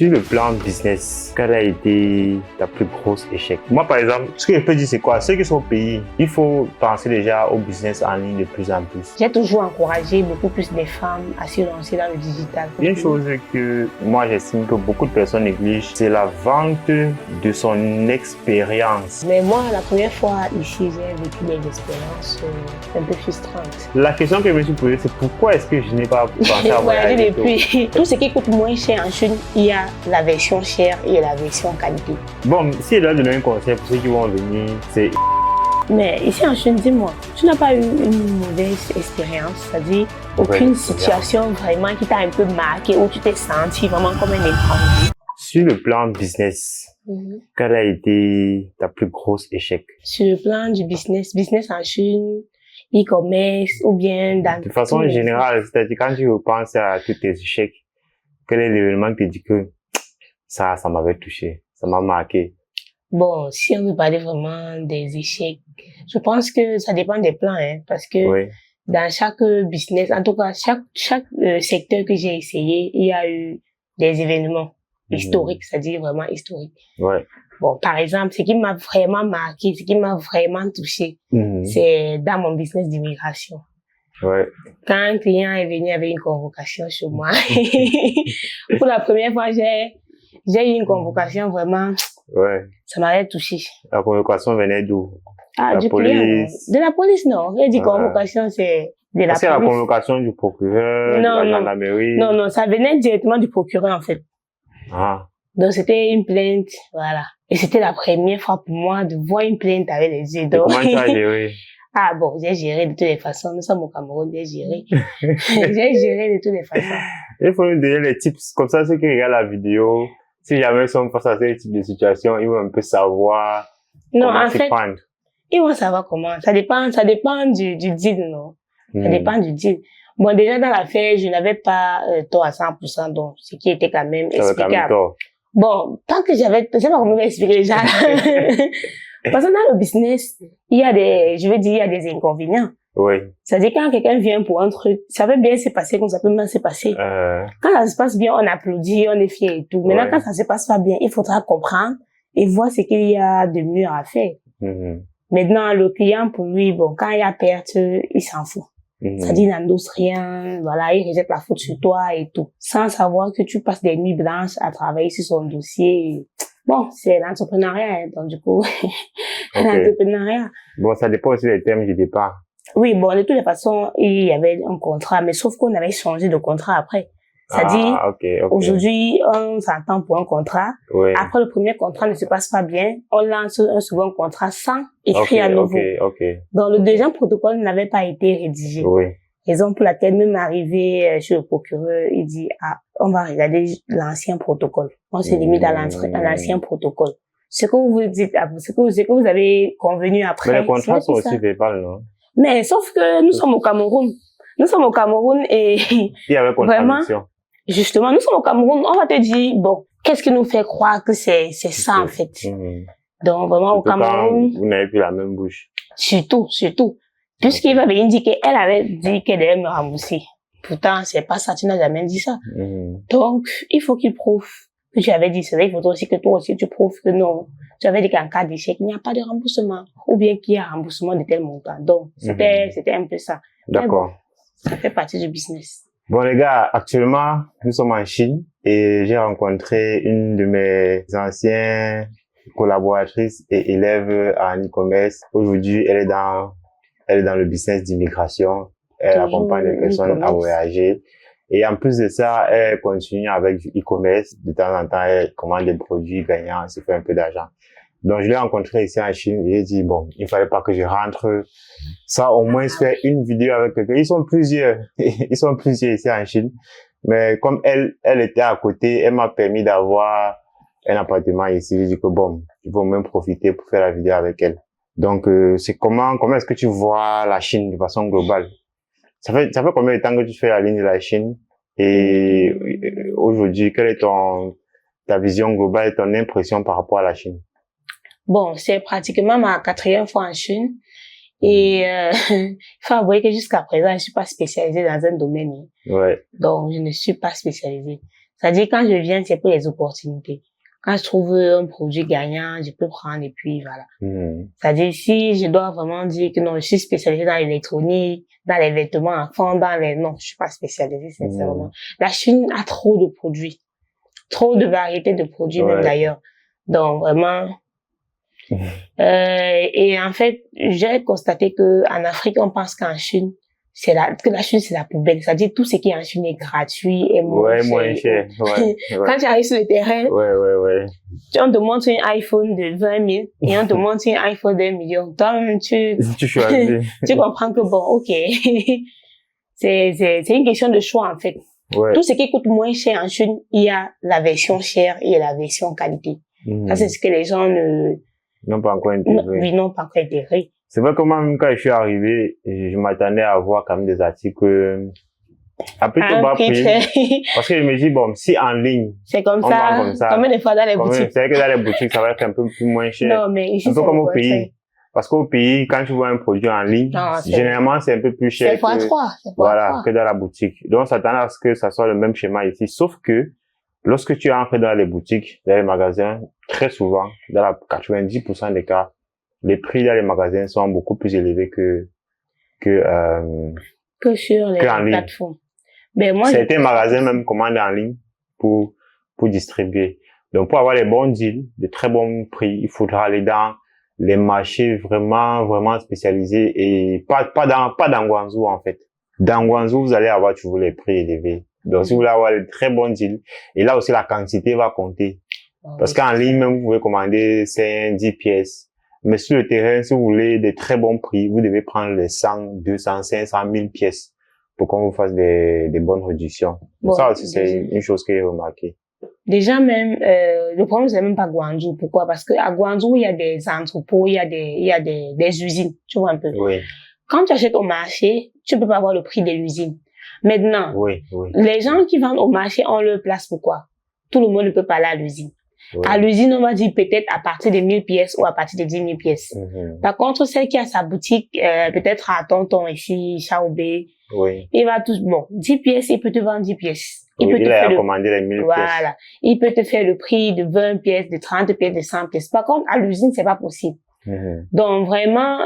Sur le plan business, quel a été ta plus grosse échec? Moi, par exemple, ce que je peux dire, c'est quoi? Ceux qui sont au pays, il faut penser déjà au business en ligne de plus en plus. J'ai toujours encouragé beaucoup plus des femmes à se lancer dans le digital. Une chose que moi, j'estime que beaucoup de personnes négligent, c'est la vente de son expérience. Mais moi, la première fois ici, j'ai vécu des expériences un peu frustrantes. La question que je me suis posée, c'est pourquoi est-ce que je n'ai pas pensé à voyager depuis. Tout ce qui coûte moins cher en Chine, il y a la version chère et la version qualité. Bon, si je dois donner un conseil pour ceux qui vont venir, c'est... Mais ici en Chine, dis-moi, tu n'as pas eu une mauvaise expérience, c'est-à-dire aucune situation vraiment qui t'a un peu marqué, où tu t'es senti vraiment comme un étranger? Sur le plan business, quel a été ta plus grosse échec? Sur le plan du business en Chine, e-commerce ou bien dans... De façon générale, c'est-à-dire quand tu repenses à tous tes échecs, quel est l'événement qui te dit que ça m'avait touché, ça m'a marqué? Bon, si on veut parler vraiment des échecs, je pense que ça dépend des plans, hein, parce que dans chaque business, en tout cas, chaque secteur que j'ai essayé, il y a eu des événements historiques, c'est-à-dire vraiment historiques. Bon, par exemple, ce qui m'a vraiment marqué, ce qui m'a vraiment touché, c'est dans mon business d'immigration. Quand un client est venu avec une convocation chez moi, pour la première fois, j'ai eu une convocation vraiment, ça m'avait touché. La convocation venait d'où? Du police. Client, de la police, non. J'ai dit convocation, c'est de la police. C'est la convocation du procureur, de la mairie. Non, ça venait directement du procureur, en fait. Donc, c'était une plainte, voilà. Et c'était la première fois pour moi de voir une plainte avec les yeux d'or. Comment tu as géré? Bon, j'ai géré de toutes les façons. Nous sommes au Cameroun, j'ai géré. J'ai géré de toutes les façons. Il faut nous donner les tips. Comme ça, ceux qui regardent la vidéo, si jamais ils sont face à ce type de situation, ils vont un peu savoir comment s'y prendre. Ils vont savoir comment. Ça dépend du deal, non? Ça dépend du deal. Bon, déjà, dans l'affaire, je n'avais pas tort à 100%, donc, ce qui était quand même explicable. Bon, tant que je sais pas comment expliquer déjà. Parce que dans le business, il y a des inconvénients. C'est-à-dire, quand quelqu'un vient pour un truc, ça peut bien se passer comme ça peut mal se passer. Quand ça se passe bien, on applaudit, on est fiers et tout. Maintenant, quand ça se passe pas bien, il faudra comprendre et voir ce qu'il y a de mieux à faire. Maintenant, le client, pour lui, bon, quand il y a perte, il s'en fout. C'est-à-dire, il n'endosse rien, voilà, il rejette la faute sur toi et tout. Sans savoir que tu passes des nuits blanches à travailler sur son dossier. Bon, c'est l'entrepreneuriat, donc du coup, l'entrepreneuriat. Bon, ça dépend aussi des termes du départ. Oui, bon, de toutes les façons, il y avait un contrat, mais sauf qu'on avait changé de contrat après. C'est-à-dire, aujourd'hui, on s'entend pour un contrat. Après, le premier contrat ne se passe pas bien. On lance un second contrat sans écrire à nouveau. Donc, le deuxième protocole n'avait pas été rédigé. Raison pour laquelle, même arrivé chez le procureur, il dit, on va regarder l'ancien protocole. On se limite à l'ancien protocole. Ce que vous dites, ce que vous avez convenu après. Mais les contrats sont aussi verbales, non? Mais sauf que nous sommes au Cameroun. Nous sommes au Cameroun et il y avait contradiction. Justement, nous sommes au Cameroun, on va te dire, bon, qu'est-ce qui nous fait croire que c'est ça, en fait. Donc, vraiment, au Cameroun. Vous n'avez plus la même bouche. Surtout. Puisqu'il va venir dire qu'elle avait dit qu'elle devait me rembourser. Pourtant, c'est pas ça, tu n'as jamais dit ça. Donc, il faut qu'il prouve que tu avais dit cela. Il faut aussi que toi aussi, tu prouves que non. Tu avais dit qu'en cas d'échec, il n'y a pas de remboursement. Ou bien qu'il y a un remboursement de tel montant. Donc, c'était un peu ça. D'accord. Bon, ça fait partie du business. Bon les gars, actuellement, nous sommes en Chine et j'ai rencontré une de mes anciennes collaboratrices et élèves en e-commerce. Aujourd'hui, elle est dans le business d'immigration. Elle accompagne les personnes à voyager. Et en plus de ça, elle continue avec du e-commerce. De temps en temps, elle commande des produits gagnants, se fait un peu d'argent. Donc, je l'ai rencontré ici en Chine et j'ai dit, bon, il fallait pas que je rentre sans au moins faire une vidéo avec quelqu'un. Ils sont plusieurs ici en Chine. Mais comme elle était à côté, elle m'a permis d'avoir un appartement ici. J'ai dit que bon, il faut même profiter pour faire la vidéo avec elle. Donc, c'est comment est-ce que tu vois la Chine de façon globale? Ça fait combien de temps que tu fais la ligne de la Chine? Et aujourd'hui, quelle est ta vision globale et ton impression par rapport à la Chine? Bon, c'est pratiquement ma 4e fois en Chine. Et il faut avouer que jusqu'à présent, je suis pas spécialisée dans un domaine. Ouais. Donc, je ne suis pas spécialisée. C'est-à-dire, quand je viens, c'est pour les opportunités. Quand je trouve un produit gagnant, je peux prendre et puis voilà. C'est-à-dire, si je dois vraiment dire que non, je suis spécialisée dans l'électronique, dans les vêtements enfants, non, je suis pas spécialisée, sincèrement. La Chine a trop de produits. Trop de variétés de produits, même d'ailleurs. Donc, vraiment. Et en fait, j'ai constaté que en Afrique, on pense qu'en Chine, que la Chine, c'est la poubelle. C'est-à-dire, tout ce qui est en Chine est gratuit et moins cher. Quand tu arrives sur le terrain, on te montre un iPhone de 20 000 et on te montre un iPhone d'1 million. Toi-même, tu choisis. Tu comprends que bon, ok. c'est une question de choix, en fait. Tout ce qui coûte moins cher en Chine, il y a la version chère et la version qualité. Ça, c'est ce que les gens n'ont pas encore intégré. N'ont pas encore intégré. C'est vrai que moi, même quand je suis arrivé, je m'attendais à voir quand même des articles à plutôt bas prix. Parce que je me dis, bon, si en ligne, c'est comme ça. Combien de fois dans les boutiques? C'est vrai que dans les boutiques, ça va être un peu plus moins cher. Non, mais ici, un peu comme au pays. Parce qu'au pays, quand tu vois un produit en ligne, généralement, c'est un peu plus cher. C'est x3. Voilà, que dans la boutique. Donc, on s'attend à ce que ça soit le même schéma ici. Sauf que, lorsque tu entres dans les boutiques, dans les magasins, très souvent, dans la 90% des cas, les prix dans les magasins sont beaucoup plus élevés que sur les plateformes. Ben, moi, certains magasins même commandent en ligne pour distribuer. Donc, pour avoir les bons deals, de très bons prix, il faudra aller dans les marchés vraiment spécialisés et pas dans Guangzhou, en fait. Dans Guangzhou, vous allez avoir toujours les prix élevés. Donc, si vous voulez avoir les très bons deals, et là aussi, la quantité va compter. Parce qu'en ligne, même, vous pouvez commander 5, 10 pièces. Mais sur le terrain, si vous voulez des très bons prix, vous devez prendre les 100, 200, 500, 1000 pièces pour qu'on vous fasse des bonnes réductions. Bon, ça aussi, c'est une chose que j'ai remarqué. Déjà même, le problème, c'est même pas Guangzhou. Pourquoi? Parce que à Guangzhou, il y a des entrepôts, il y a des usines. Tu vois un peu. Oui. Quand tu achètes au marché, tu peux pas avoir le prix de l'usine. Maintenant, les gens qui vendent au marché ont leur place. Pourquoi? Tout le monde ne peut pas aller à l'usine. À l'usine, on va dire peut-être à partir de 1000 pièces ou à partir de 10 000 pièces. Par contre, celle qui a sa boutique, peut-être à Tonton ici, Chaoubé, il va tout, 10 pièces, il peut te vendre 10 pièces. Il a commandé les 1000 pièces. Voilà. Il peut te faire le prix de 20 pièces, de 30 pièces, de 100 pièces. Par contre, à l'usine, c'est pas possible. Donc, vraiment,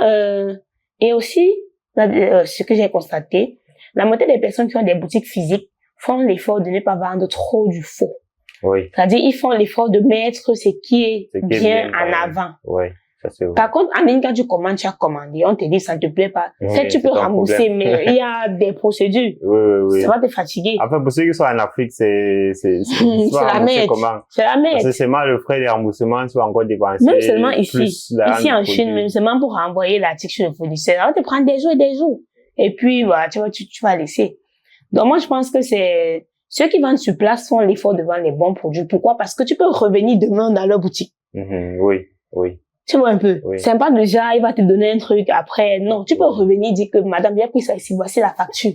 et aussi, ce que j'ai constaté, la moitié des personnes qui ont des boutiques physiques font l'effort de ne pas vendre trop du faux. C'est-à-dire, ils font l'effort de mettre ce qui est bien en avant. Ça c'est vrai. Par contre, en ligne, quand tu commandes, tu as commandé, on te dit, ça ne te plaît pas. Tu peux rembourser, mais il y a des procédures. Ça va te fatiguer. Enfin, pour ceux qui sont en Afrique, c'est la merde. C'est la merde. Parce que c'est mal le frais de remboursement, tu vas encore dépenser. Même seulement ici. Ici en Chine, même seulement pour renvoyer l'article chez le fournisseur. Ça va te prendre des jours et des jours. Et puis, voilà, tu vas laisser. Donc, moi, je pense que c'est, ceux qui vendent sur place font l'effort de vendre les bons produits. Pourquoi? Parce que tu peux revenir demain dans leur boutique. Oui. Tu vois un peu. C'est pas déjà, il va te donner un truc après. Non, tu peux revenir dire que madame, j'ai pris ça ici, voici la facture.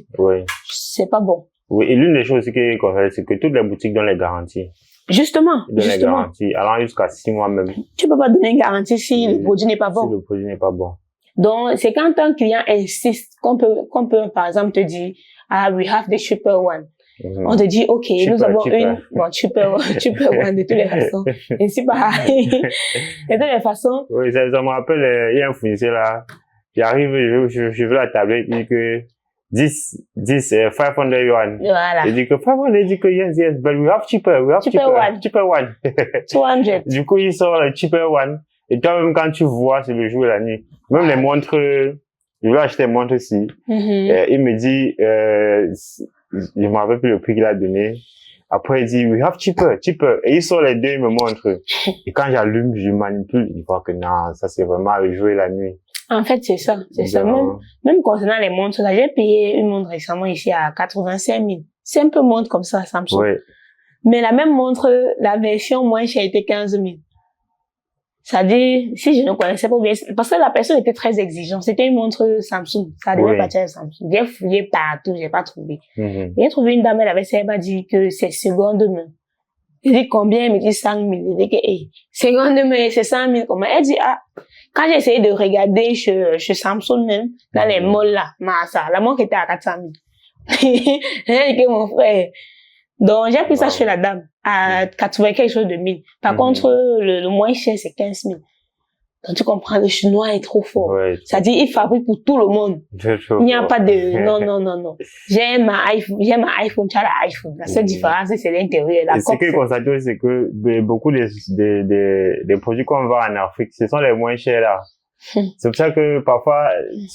C'est pas bon. Et l'une des choses c'est que toutes les boutiques donnent les garanties. Justement. Les garanties, allant jusqu'à 6 mois même. Tu peux pas donner une garantie si le produit n'est pas bon. Si le produit n'est pas bon. Donc, c'est quand un client insiste qu'on peut, par exemple, te dire, we have the cheaper one. On te dit, OK, nous avons une, cheaper one de toutes les façons. Et c'est pareil. De toutes les façons. Oui, ça me rappelle, il y a un fournisseur là, qui arrive, je veux la tablette, il dit que 500 yuan. Voilà. Il dit que 500, il dit que yes, but we have cheaper one. 200. Du coup, il sort le cheaper one. Et toi-même, quand tu vois, c'est le jour et la nuit. Même les montres, je veux acheter une montre ici. Il me dit, je me rappelle plus le prix qu'il a donné. Après, il dit, we have cheaper. Et il sort les deux, il me montre. Et quand j'allume, je manipule, il voit que non, ça c'est vraiment le jour et la nuit. En fait, c'est ça. Même concernant les montres, là, j'ai payé une montre récemment ici à 85 000. C'est un peu montre comme ça, Samsung. Mais la même montre, la version moins chère était 15 000. C'est-à-dire, si je ne connaissais pas bien, parce que la personne était très exigeante. C'était une montre Samsung. Ça devait partir à Samsung. J'ai fouillé partout, j'ai pas trouvé. J'ai trouvé une dame, elle m'a dit que c'est seconde main. J'ai dit combien? Elle me dit 5 000. J'ai dit que, seconde main, c'est 100 000. Comment? Elle dit, quand j'ai essayé de regarder chez Samsung même, dans les malls là, la montre était à 400 000. J'ai dit que mon frère, Donc, j'ai pris ça chez la dame, à 80 quelque chose de 1000. Par contre, le moins cher, c'est 15 000. Donc, tu comprends, le chinois est trop fort. Ouais, C'est-à-dire, il fabrique pour tout le monde. Il n'y a pas de, non. J'ai ma iPhone, tu as l'iPhone. La seule différence, c'est l'intérieur. Ce que je constate, c'est que beaucoup des produits qu'on vend en Afrique, ce sont les moins chers là. C'est pour ça que parfois,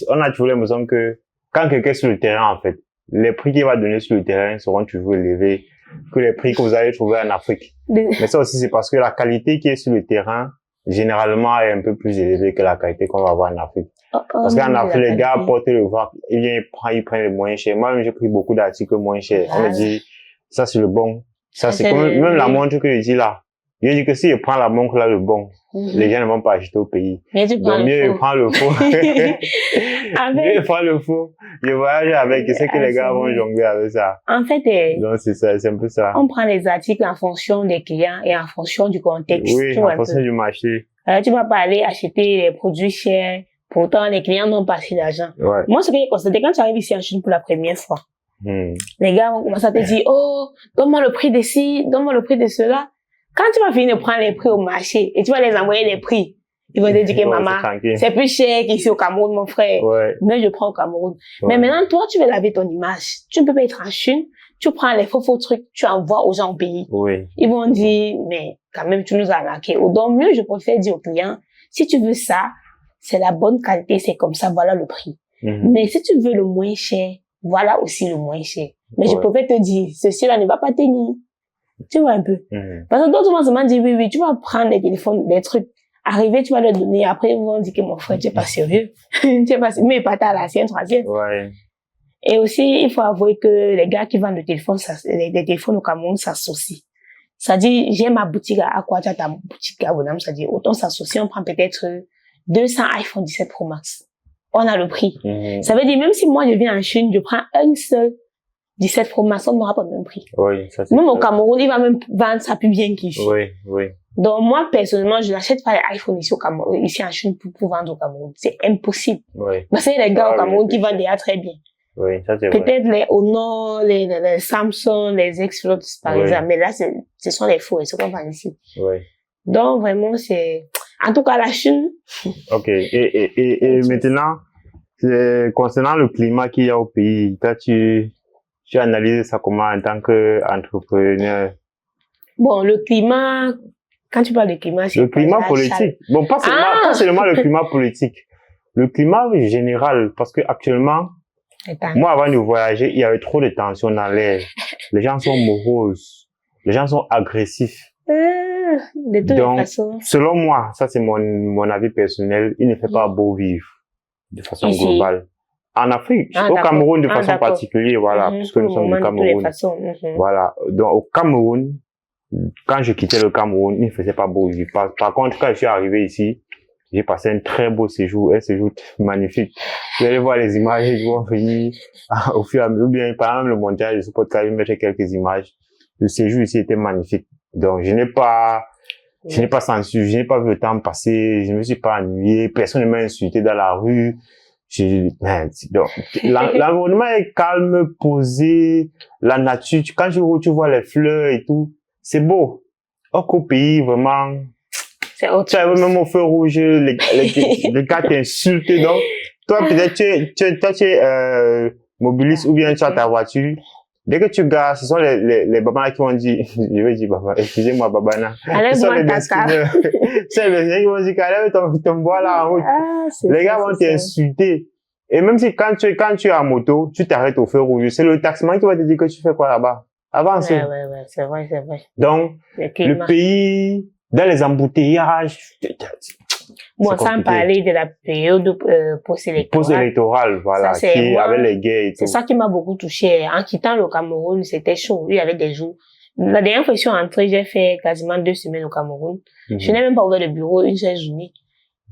on a toujours l'impression que quand quelqu'un est sur le terrain, en fait, les prix qu'il va donner sur le terrain seront toujours élevés que les prix que vous allez trouver en Afrique. Mais ça aussi, c'est parce que la qualité qui est sur le terrain, généralement, est un peu plus élevée que la qualité qu'on va avoir en Afrique. Parce qu'en Afrique, les gars apportent le vent, ils prennent les moins chers. Moi-même, j'ai pris beaucoup d'articles moins chers. On me dit, ça c'est le bon. Ça c'est comme, même la montre que je dis là. Je dis que si je prends la montre là, le bon, les gens ne vont pas acheter au pays. Mais tu prends donc mieux je prends le faux. Mieux je prends le faux. Je voyage avec, c'est que les gars vont jongler avec ça. En fait, donc c'est ça, c'est un peu ça. On prend les articles en fonction des clients et en fonction du contexte. Oui, en fonction du marché. Tu vas pas aller acheter des produits chers. Pourtant, les clients n'ont pas assez d'argent. Ouais. Moi, ce que j'ai constaté, quand tu arrives ici en Chine pour la première fois, les gars vont commencer à te dire, oh, donne-moi le prix de ci, donne-moi le prix de cela. Quand tu vas finir de prendre les prix au marché et tu vas les envoyer les prix, ils vont te dire que maman, c'est plus cher qu'ici au Cameroun, mon frère. Ouais. Mais je prends au Cameroun. Ouais. Mais maintenant, toi, tu veux laver ton image. Tu ne peux pas être en Chine. Tu prends les faux trucs, tu envoies aux gens au pays. Oui. Ils vont dire, mais quand même, tu nous as arnaqué. Donc, mieux, je préfère dire aux clients, si tu veux ça, c'est la bonne qualité, c'est comme ça, voilà le prix. Mais si tu veux le moins cher, voilà aussi le moins cher. Mais je préfère te dire, ceci-là ne va pas tenir. Tu vois un peu. Parce que d'autres vont seulement dire, oui, tu vas prendre les téléphones, des trucs. Arriver, tu vas le donner. Après, ils vont dire que mon frère, tu es pas sérieux. Tu es pas sérieux. Mais pas ta la sienne, troisième. Ouais. Et aussi, il faut avouer que les gars qui vendent des téléphones au Cameroun s'associent. C'est-à-dire, j'ai ma boutique à quoi tu as ta boutique à Bonham. C'est-à-dire, autant s'associer, on prend peut-être 200 iPhone 17 Pro Max. On a le prix. Ça veut dire, même si moi je viens en Chine, je prends un seul 17 Pro Max, on n'aura pas le même prix. Oui, ça c'est même au Cameroun, il va même vendre ça plus bien qu'ici. Oui, oui. Donc moi, personnellement, je n'achète pas les iPhones ici au Cameroun, ici en Chine pour vendre au Cameroun. C'est impossible. Oui. Parce qu'il y a des gars au Cameroun qui vendent déjà très bien. Oui, ça c'est vrai. Peut-être les Honor, les Samsung, les X-Float, par exemple. Mais là, ce sont les faux, ce qu'on vend ici. Oui. Donc vraiment, c'est, en tout cas, la Chine. Ok. Et maintenant, concernant le climat qu'il y a au pays, toi, tu analyses ça comment en tant qu'entrepreneur? Bon, le climat, quand tu parles de climat, c'est le climat politique. Bon, pas seulement le climat politique. Le climat général, parce que actuellement, moi, avant de voyager, il y avait trop de tensions dans l'air. Les gens sont moroses. Les gens sont agressifs. De toutes les façons. Selon moi, ça c'est mon avis personnel, il ne fait pas beau vivre de façon globale. En Afrique, au Cameroun de façon particulière, voilà, puisque nous sommes au Cameroun. Voilà. Donc, au Cameroun, quand je quittais le Cameroun, il ne faisait pas beau vivre. Par contre, quand je suis arrivé ici, j'ai passé un très beau séjour, un séjour magnifique. Vous allez voir les images qui vont venir au fur et à mesure, ou bien par exemple le montage de ce podcast, je vais mettre quelques images. Le séjour ici était magnifique. Donc, je n'ai pas censuré, je n'ai pas vu le temps passer, je ne me suis pas ennuyé, personne ne m'a insulté dans la rue. Donc, l'environnement est calme, posé, la nature, quand tu vois les fleurs et tout, c'est beau. Or qu'au pays, vraiment, c'est autre tu arrives même au feu rouge, les gars t'insultent, donc, toi, peut-être, tu es mobiliste ou bien tu as ta voiture. Dès que tu gares, ce sont les babas qui vont dire, je vais dire baba, excusez-moi babana. Ce sont les dessineurs. C'est les dessineurs qui vont dire, allez, ton bois là en route. Les gars vont t'insulter. Et même si quand tu es en moto, tu t'arrêtes au feu rouge, c'est le taximan qui va te dire que tu fais quoi là-bas. Avance. Ouais, c'est vrai. Donc, le pays, dans les embouteillages, bon, sans parler de la période post-électorale, voilà, ça, qui avait les guerres et tout. C'est ça qui m'a beaucoup touché. En quittant le Cameroun, c'était chaud. Il y avait des jours. La dernière fois que je suis rentrée, j'ai fait quasiment 2 semaines au Cameroun. Je n'ai même pas ouvert le bureau une seule journée.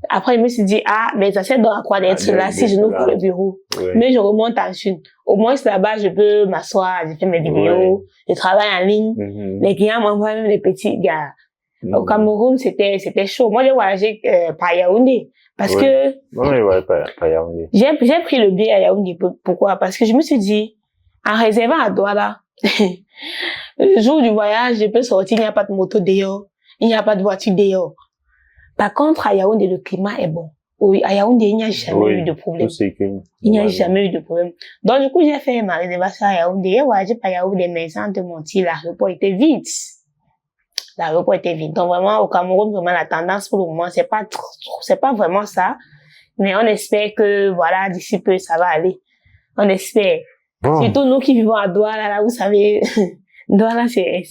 Après, je me suis dit, mais ça sert à quoi d'être là si je n'ouvre pas le bureau. Ouais. Mais je remonte en Chine. Au moins, là-bas, je peux m'asseoir, je fais mes vidéos, je travaille en ligne. Les clients m'envoient même les petits gars. Au Cameroun, c'était chaud. Moi, j'ai voyagé par Yaoundé. Parce que... par Yaoundé. J'ai pris le billet à Yaoundé. Pourquoi? Parce que je me suis dit, en réservant à Douala, Le jour du voyage, je peux sortir, il n'y a pas de moto dehors, il n'y a pas de voiture dehors. Par contre, à Yaoundé, le climat est bon. Oui, à Yaoundé, il n'y a jamais eu de problème. Il n'y a jamais eu de problème. Donc, du coup, j'ai fait ma réservation à Yaoundé. J'ai voyagé par Yaoundé, mais sans te mentir, l'aéroport était vide. L'aéroport était vide. Donc, vraiment, au Cameroun, vraiment, la tendance pour le moment, c'est pas vraiment ça. Mais on espère que, voilà, d'ici peu, ça va aller. On espère. Bon. Surtout nous qui vivons à Douala, là, vous savez, Douala, c'est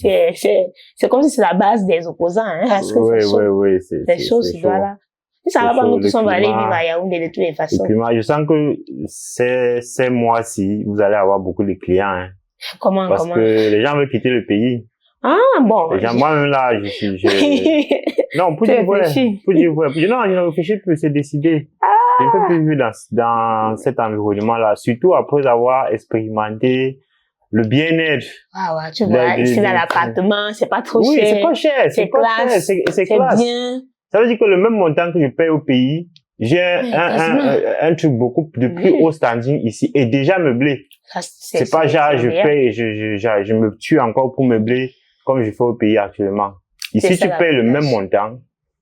comme si c'est la base des opposants, hein. Parce que oui, c'est chaud, c'est Douala. Si ça va pas, nous tous, on va aller vivre à Yaoundé de toutes les façons. Je sens que ces mois-ci, vous allez avoir beaucoup de clients, hein. Comment? Parce que les gens veulent quitter le pays. Ah, bon. Moi-même, là, non, pour dire vrai. Non, je ne réfléchis plus, c'est décidé. Je ne peux plus vivre dans cet environnement-là, surtout après avoir expérimenté le bien-être. Ah ouais, tu vois, ici dans l'appartement, c'est pas trop cher. Oui, c'est pas cher, c'est classe. C'est bien. Ça veut dire que le même montant que je paye au pays, j'ai un truc beaucoup de plus haut standing ici et déjà meublé. C'est pas genre, je paye, je me tue encore pour meubler comme je fais au pays actuellement. Ici, tu payes le même montant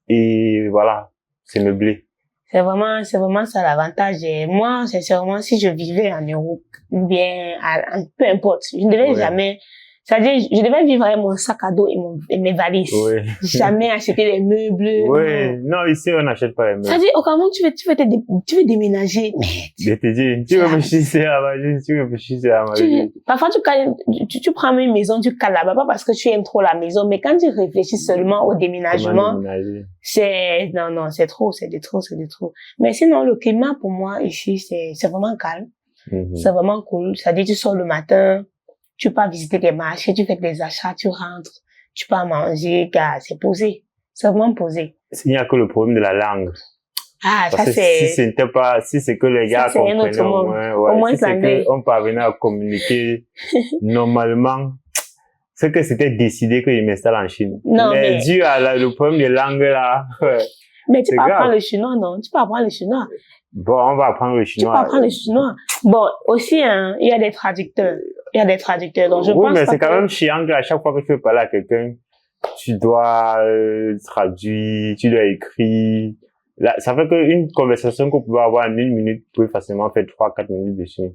et voilà, c'est meublé. C'est vraiment ça l'avantage. Et moi, sincèrement, si je vivais en Europe, ou bien, peu importe, je ne devais jamais, c'est-à-dire, je devais vivre avec mon sac à dos et mes valises. Oui. Jamais acheter des meubles. Oui. Non, ici, on n'achète pas les meubles. C'est-à-dire, au Cameroun, tu veux déménager. Je te dis, tu réfléchissais à ma vie, Parfois, tu prends une maison, tu cales là-bas, pas parce que tu aimes trop la maison, mais quand tu réfléchis seulement au déménagement, non, c'est trop. Mais sinon, le climat, pour moi, ici, c'est vraiment calme. C'est vraiment cool. C'est-à-dire, tu sors le matin, tu pars visiter des marchés, tu fais des achats, tu rentres, tu pars manger, car c'est posé. C'est vraiment posé. Il n'y a que le problème de la langue. Ah, parce ça c'est... si c'est que les gars comprenaient au moins, si c'est qu'on parvenait à communiquer normalement, c'est que c'était décidé que je m'installe en Chine. Non, mais dû à le problème de langue là, mais tu peux apprendre le chinois, non? Tu peux apprendre le chinois. Bon, on va apprendre le chinois. Tu peux apprendre le chinois. Bon, aussi, hein, il y a des traducteurs. Donc je pense mais c'est quand même chiant qu'à chaque fois que tu veux parler à quelqu'un, tu dois traduire, tu dois écrire. Là, ça fait qu'une conversation qu'on pouvait avoir en 1 minute peut facilement faire 3-4 minutes dessus.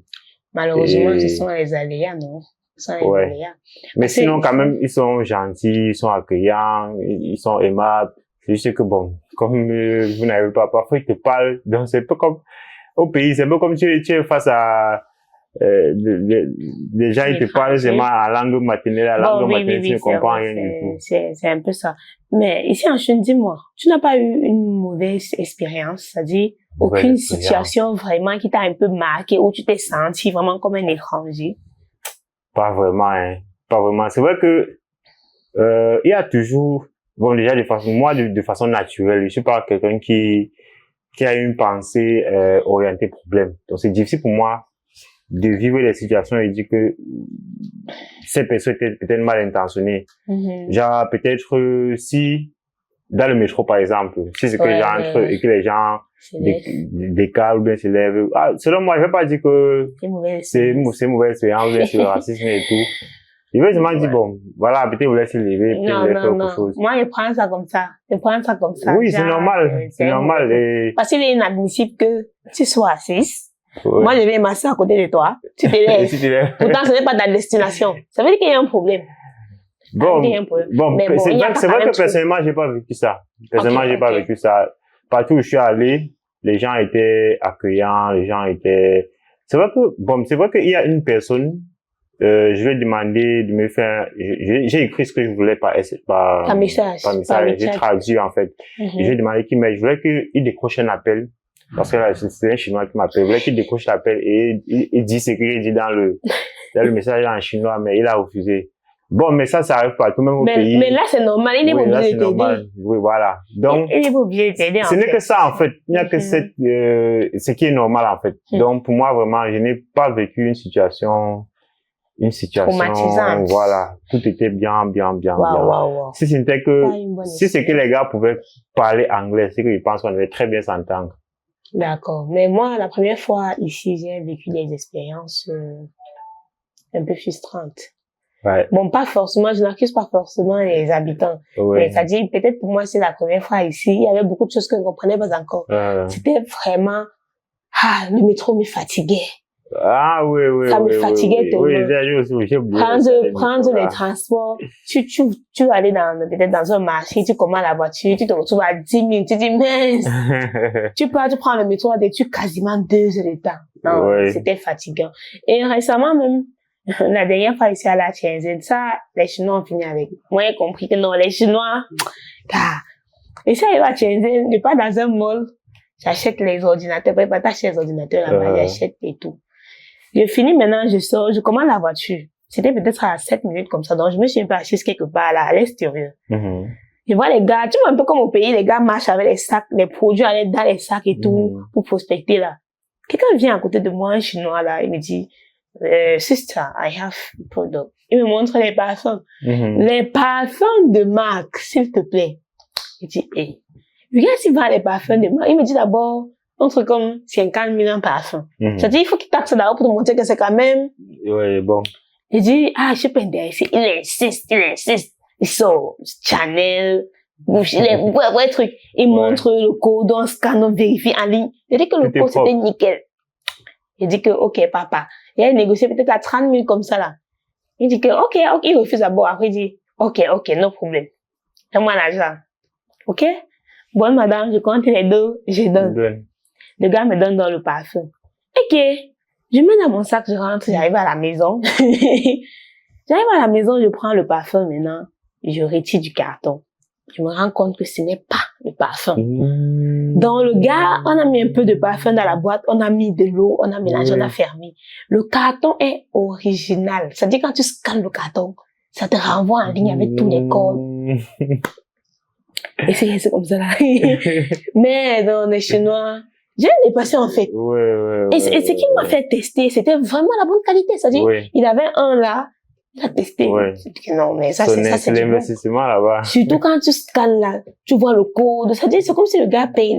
Malheureusement, ce sont les aléas, non? Aléas. Mais sinon, quand même, ils sont gentils, ils sont accueillants, ils sont aimables. C'est juste que bon, comme vous n'avez pas, parfois ils te parlent, donc c'est un peu comme au pays, c'est un peu comme tu es face à les gens, ils te parlent seulement en langue maternelle, tu ne comprends rien du tout. C'est un peu ça. Mais ici en Chine, dis-moi, tu n'as pas eu une mauvaise expérience, c'est-à-dire aucune situation vraiment qui t'a un peu marqué, où tu t'es senti vraiment comme un étranger? Pas vraiment, hein. Pas vraiment. C'est vrai que il y a toujours, bon déjà de façon naturelle, je suis pas quelqu'un qui a une pensée orientée problème. Donc c'est difficile pour moi de vivre les situations et dire que ces personnes étaient peut-être mal intentionnées. Genre peut-être si dans le métro par exemple, si c'est que j'entre et que les gens décalent ou bien se lèvent, selon moi je vais pas dire que c'est mauvais expérience, bien sûr, le racisme et tout. Je vais seulement dire bon, voilà, peut-être vous laissez lever, peut-être vous faire autre chose. Moi je prends ça comme ça. Oui, c'est normal, c'est normal. Parce qu'il est inadmissible que tu sois raciste. Ouais. Moi, je vais m'asseoir à côté de toi. Tu te lèves. Pourtant, ce n'est pas ta destination. Ça veut dire qu'il y a un problème. Bon, c'est vrai que personnellement, j'ai pas vécu ça. J'ai pas vécu ça. Partout où je suis allé, les gens étaient accueillants, c'est vrai qu'il y a une personne, je vais demander de me faire, j'ai écrit ce que je voulais par message. J'ai traduit, en fait. Je vais demander je voulais qu'il décroche un appel. Parce que là, c'est un chinois qui m'appelle. Il voulait qu'il décroche l'appel et il dit ce qu'il dit dans le message en chinois, mais il a refusé. Bon, mais ça arrive pas tout même au pays. Mais là, c'est normal. Il n'est pas obligé de t'aider. Oui, voilà. Donc, il n'est pas obligé de t'aider, ce n'est que ça, en fait. Il n'y a que ce qui est normal, en fait. Donc, pour moi, vraiment, je n'ai pas vécu une situation traumatisante. Voilà. Tout était bien. Wow. Si c'est que les gars pouvaient parler anglais, c'est que je pense qu'on devait très bien s'entendre. D'accord. Mais moi, la première fois ici, j'ai vécu des expériences un peu frustrantes. Ouais. Bon, pas forcément, je n'accuse pas forcément les habitants. Ouais. Mais c'est-à-dire, peut-être pour moi, c'est la première fois ici, il y avait beaucoup de choses que je ne comprenais pas encore. C'était vraiment, le métro me fatiguait. Ah oui. Ça me fatiguait tellement. Prendre les transports. Tu vas aller peut-être dans un marché, tu commandes la voiture, tu te retrouves à 10 minutes, tu dis, mince. tu prends le métro, tu quasiment 2 heures de temps. Non, c'était fatigant. Et récemment même, la dernière fois ici à la Shenzhen, ça, les Chinois ont fini avec. Moi, j'ai compris que non, les Chinois, et ça, il va à Shenzhen, je pars dans un mall, j'achète les ordinateurs, pas t'acheter les ordinateurs là-bas, j'achète et tout. Je finis maintenant, je sors, je commande la voiture. C'était peut-être à 7 minutes comme ça, donc je me suis un peu assise quelque part là, à l'extérieur. Je vois les gars, tu vois un peu comme au pays, les gars marchent avec les sacs, les produits dans les sacs et tout, pour prospecter là. Quelqu'un vient à côté de moi, un Chinois là, il me dit, sister, I have product. Il me montre les parfums. Les parfums de marque, s'il te plaît. Il dit, hey, regarde s'il vend les parfums de marque. Il me dit d'abord, entre comme 50 000 en parfums. C'est-à-dire, il faut qu'il taxe d'abord pour te montrer que c'est quand même. Ouais, bon. Il dit, je suis pas intéressé. Il insiste. Ils sont Chanel, Gucci, les trucs. Il montre le code, on scanne, on vérifie en ligne. Il dit que le code, c'était nickel. Il dit que, ok, papa. Il a négocié peut-être à 30 000 comme ça, là. Il dit que, ok, il refuse d'abord. Après, il dit, ok, no problème. Donne-moi l'argent. Ok? Bon, madame, je compte les deux, je donne. Le gars me donne dans le parfum. Ok. Je mets dans mon sac, je rentre, j'arrive à la maison. Je prends le parfum maintenant, je retire du carton. Je me rends compte que ce n'est pas le parfum. Donc, le gars, on a mis un peu de parfum dans la boîte, on a mis de l'eau, on a mélangé, on a fermé. Le carton est original. C'est-à-dire, quand tu scannes le carton, ça te renvoie en ligne avec tous les codes. Et c'est comme ça, là. Mais, dans les Chinois, j'ai dépassé, en fait. Et ce qui m'a fait tester, c'était vraiment la bonne qualité. C'est-à-dire, il avait un là, il a testé. Non, mais ça, c'est l'investissement là-bas. Surtout quand tu scannes là, tu vois le code. C'est-à-dire, c'est comme si le gars paye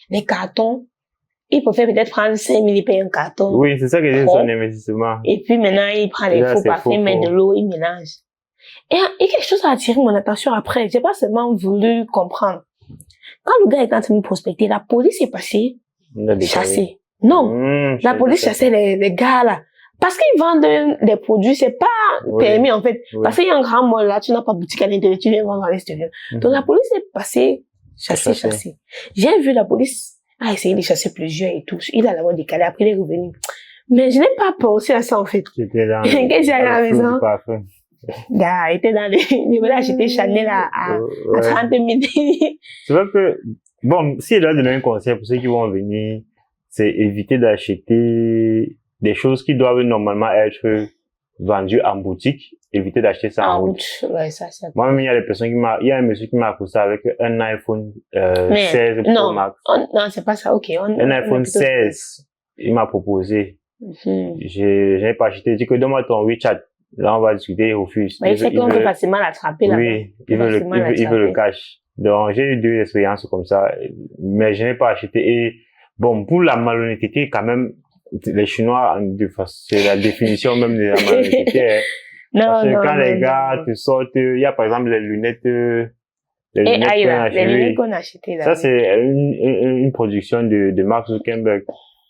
les cartons. Il peut faire peut-être prendre 5 000, il paye un carton. Oui, c'est ça que c'est son investissement. Et puis maintenant, il prend les faux parfums, il met de l'eau, il mélange. Et quelque chose a attiré mon attention après. J'ai pas seulement voulu comprendre. Quand le gars est en train de me prospecter, la police est passée chasser. Non, la police chassait les gars là. Parce qu'ils vendent des produits, c'est pas permis en fait. Parce qu'il y a un grand mall là, tu n'as pas boutique à l'intérieur, tu viens vendre à l'extérieur. Donc la police est passée chasser. J'ai vu la police essayer de chasser plusieurs et tout. Il a d'abord décalé, après il est revenu. Mais je n'ai pas pensé à ça en fait. J'étais dans quand j'ai à la maison. Gars, il était dans les voilà, j'étais Chanel à 30 000. C'est vrai que, bon, si il doit donner un conseil pour ceux qui vont venir, c'est éviter d'acheter des choses qui doivent normalement être vendues en boutique, éviter d'acheter ça en route. Ouais, ça. Moi-même, il y a des personnes il y a un monsieur qui m'a accosté avec un iPhone 16 Pro Max. Non, c'est pas ça, ok. Un iPhone 16, il m'a proposé. J'ai pas acheté, il dit que donne-moi ton WeChat. Là, on va discuter, il refuse. Mais il sait qu'on peut facilement l'attraper là. Oui, il veut le cash. Donc, j'ai eu 2 expériences comme ça, mais je n'ai pas acheté. Et bon, pour la malhonnêteté, quand même, les Chinois, c'est la définition même de la malhonnêteté. Parce que quand les gars te sortent, il y a par exemple les lunettes qu'on a achetées là. Ça, c'est une production de Mark Zuckerberg.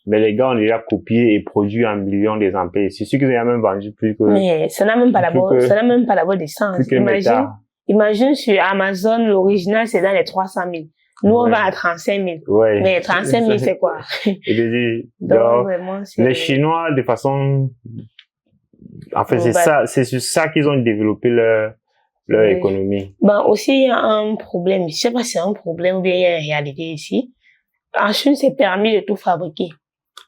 Mais les gars ont déjà copié et produit en millions d'exemplaires. C'est sûr qu'ils ont même vendu plus que... Mais ça n'a même pas d'abord de sens. Imagine sur Amazon, l'original, c'est dans les 300 000. Nous, on va à 35 000. Ouais. Mais 35 000, c'est quoi? Donc, vraiment, les Chinois, de façon... En fait, c'est sur ça qu'ils ont développé leur économie. Ben, aussi, il y a un problème. Je sais pas si c'est un problème ou bien il y a une réalité ici. En Chine, c'est permis de tout fabriquer.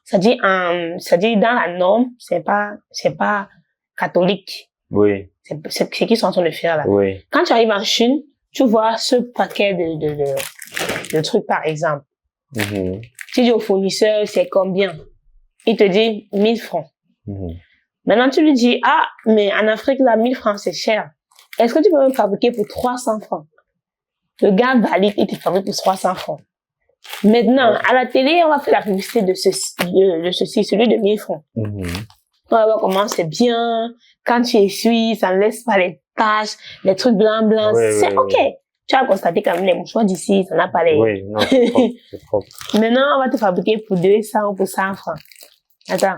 C'est-à-dire dans la norme, c'est pas catholique. Oui. C'est ce qu'ils sont en train de faire là. Oui. Quand tu arrives en Chine, tu vois ce paquet de trucs par exemple. Tu dis au fournisseur, c'est combien? Il te dit 1000 francs. Maintenant, tu lui dis, mais en Afrique, là, 1000 francs, c'est cher. Est-ce que tu peux me fabriquer pour 300 francs? Le gars valide, il te fabrique pour 300 francs. Maintenant, à la télé, on va faire la publicité de ceci, celui de 1000 francs. On va voir comment c'est bien. Quand tu essuies, ça ne laisse pas les taches, les trucs blancs. Oui, C'est oui, OK. oui. Tu as constaté quand même les mouchoirs d'ici, ça n'a pas les... Oui, non, c'est propre, c'est propre. Maintenant, on va te fabriquer pour 200 ou pour 100 francs. Attends.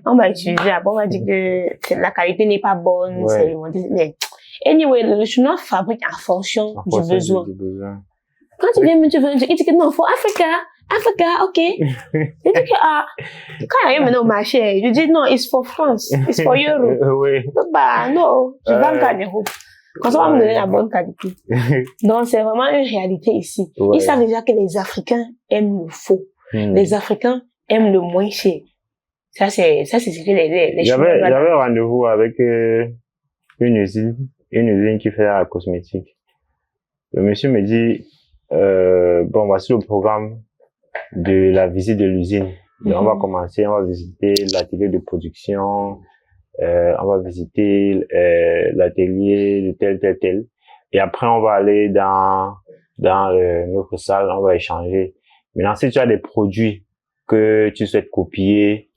On va utiliser, après on va dire que la qualité n'est pas bonne, Ouais. mais anyway, le chinois fabrique en fonction du besoin. Quand tu viens, tu veux, il dit que non, faut Africa, OK. Il dit que, quand il y a maintenant au marché, je dis non, it's for France, it's for Europe. Oui. Bah, non, je vends qu'en Europe. Quand ça va me donner la bonne qualité. Donc, c'est vraiment une réalité ici. Ouais. Ils savent déjà que les Africains aiment le faux. Les Africains aiment le moins cher. Ça, c'est ce que les J'avais rendez-vous avec, une usine qui fait la cosmétique. Le monsieur me dit, bon, voici le programme de la visite de l'usine. On va commencer, on va visiter l'atelier de production, on va visiter l'atelier de tel. Et après, on va aller dans notre salle, on va échanger. Maintenant, si tu as des produits que tu souhaites copier,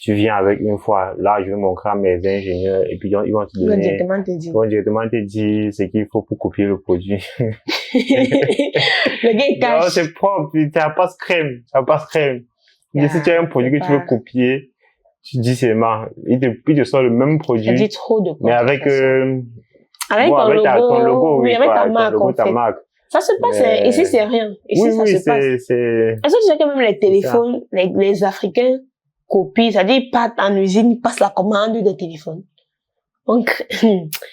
tu viens avec une fois. Là, je vais montrer à mes ingénieurs et puis ils vont te donner, ils vont directement te dire ce qu'il faut pour copier le produit. Le gars, il cache. Non, c'est propre, tu n'as pas de crème, si tu as un produit que tu veux copier, tu dis seulement, il te sort le même produit. Ça dit trop de mais avec, avec ton logo, oui, avec ta marque, en fait. Ça se passe, ici c'est rien. Ici, ça se passe. Est-ce que tu sais que même les téléphones, les Africains copient, c'est-à-dire ils partent en usine, ils passent la commande des téléphones. Donc,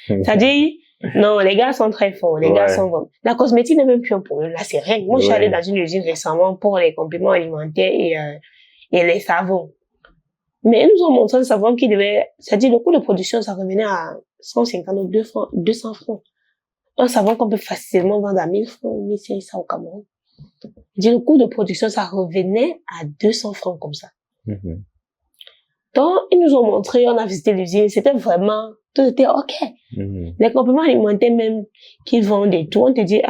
c'est-à-dire, non, les gars sont très forts, les gars sont bons. La cosmétique n'est même plus un problème, là c'est rien. Moi, je suis allée dans une usine récemment pour les compléments alimentaires et les savons. Mais ils nous ont montré un savon qui devait, c'est-à-dire le coût de production, ça revenait à 152 francs, 200 francs. Un savon qu'on peut facilement vendre à 1000 francs, 1500 au Cameroun. Le coût de production, ça revenait à 200 francs comme ça. Donc, ils nous ont montré, on a visité l'usine, c'était vraiment, tout était OK. Les compléments alimentaires même, qu'ils vendent et tout, on te dit,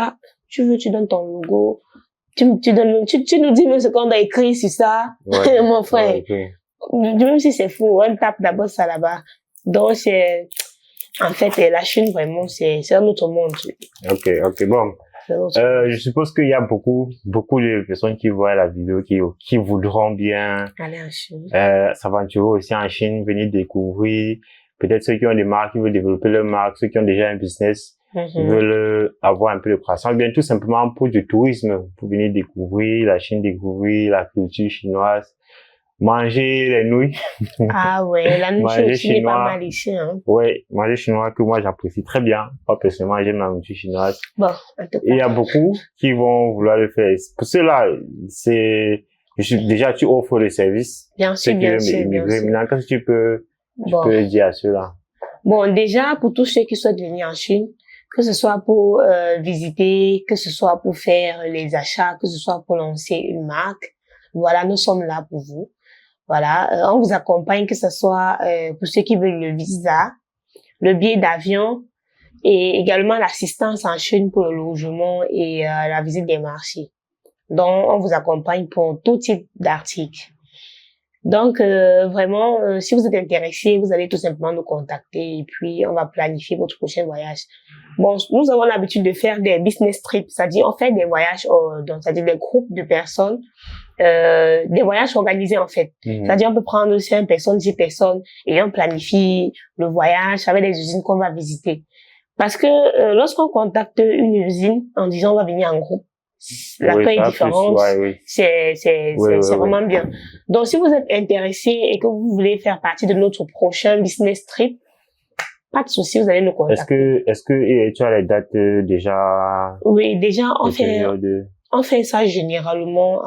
tu veux, tu donnes ton logo, tu nous dis même ce qu'on a écrit sur ça, mon frère. Même si c'est fou, on tape d'abord ça là-bas. Donc, en fait, la Chine, vraiment, c'est un autre monde. Ok, bon. Je suppose qu'il y a beaucoup de personnes qui voient la vidéo, qui voudront bien aller en Chine, s'aventurer aussi en Chine, venir découvrir. Peut-être ceux qui ont des marques, qui veulent développer leur marque, ceux qui ont déjà un business, qui veulent avoir un peu de croissance, bien tout simplement pour du tourisme, pour venir découvrir la Chine, découvrir la culture chinoise. Manger les nouilles. Ouais, la nourriture aussi est pas mal ici, hein. Ouais, manger chinois que moi j'apprécie très bien. Moi, personnellement, j'aime la nourriture chinoise. Bon, en tout cas. Et il y a beaucoup qui vont vouloir le faire. Pour cela, déjà, tu offres le service. Bien sûr, bien sûr. Maintenant, qu'est-ce que tu peux dire à cela? Bon, déjà, pour tous ceux qui souhaitent venir en Chine, que ce soit pour visiter, que ce soit pour faire les achats, que ce soit pour lancer une marque, voilà, nous sommes là pour vous. Voilà, on vous accompagne, que ce soit pour ceux qui veulent le visa, le billet d'avion et également l'assistance en Chine pour le logement et la visite des marchés. Donc, on vous accompagne pour tout type d'articles. Donc, vraiment, si vous êtes intéressé, vous allez tout simplement nous contacter et puis on va planifier votre prochain voyage. Bon, nous avons l'habitude de faire des business trips, c'est-à-dire on fait des voyages, c'est-à-dire des groupes de personnes, des voyages organisés en fait. C'est-à-dire on peut prendre 5 personnes, 10 personnes et on planifie le voyage avec les usines qu'on va visiter. Parce que lorsqu'on contacte une usine en disant on va venir en groupe, l'accueil est différent, c'est vraiment bien. Donc si vous êtes intéressé et que vous voulez faire partie de notre prochain business trip, pas de souci, vous allez nous contacter. Est-ce que tu as les dates déjà? Oui, déjà on fait ça généralement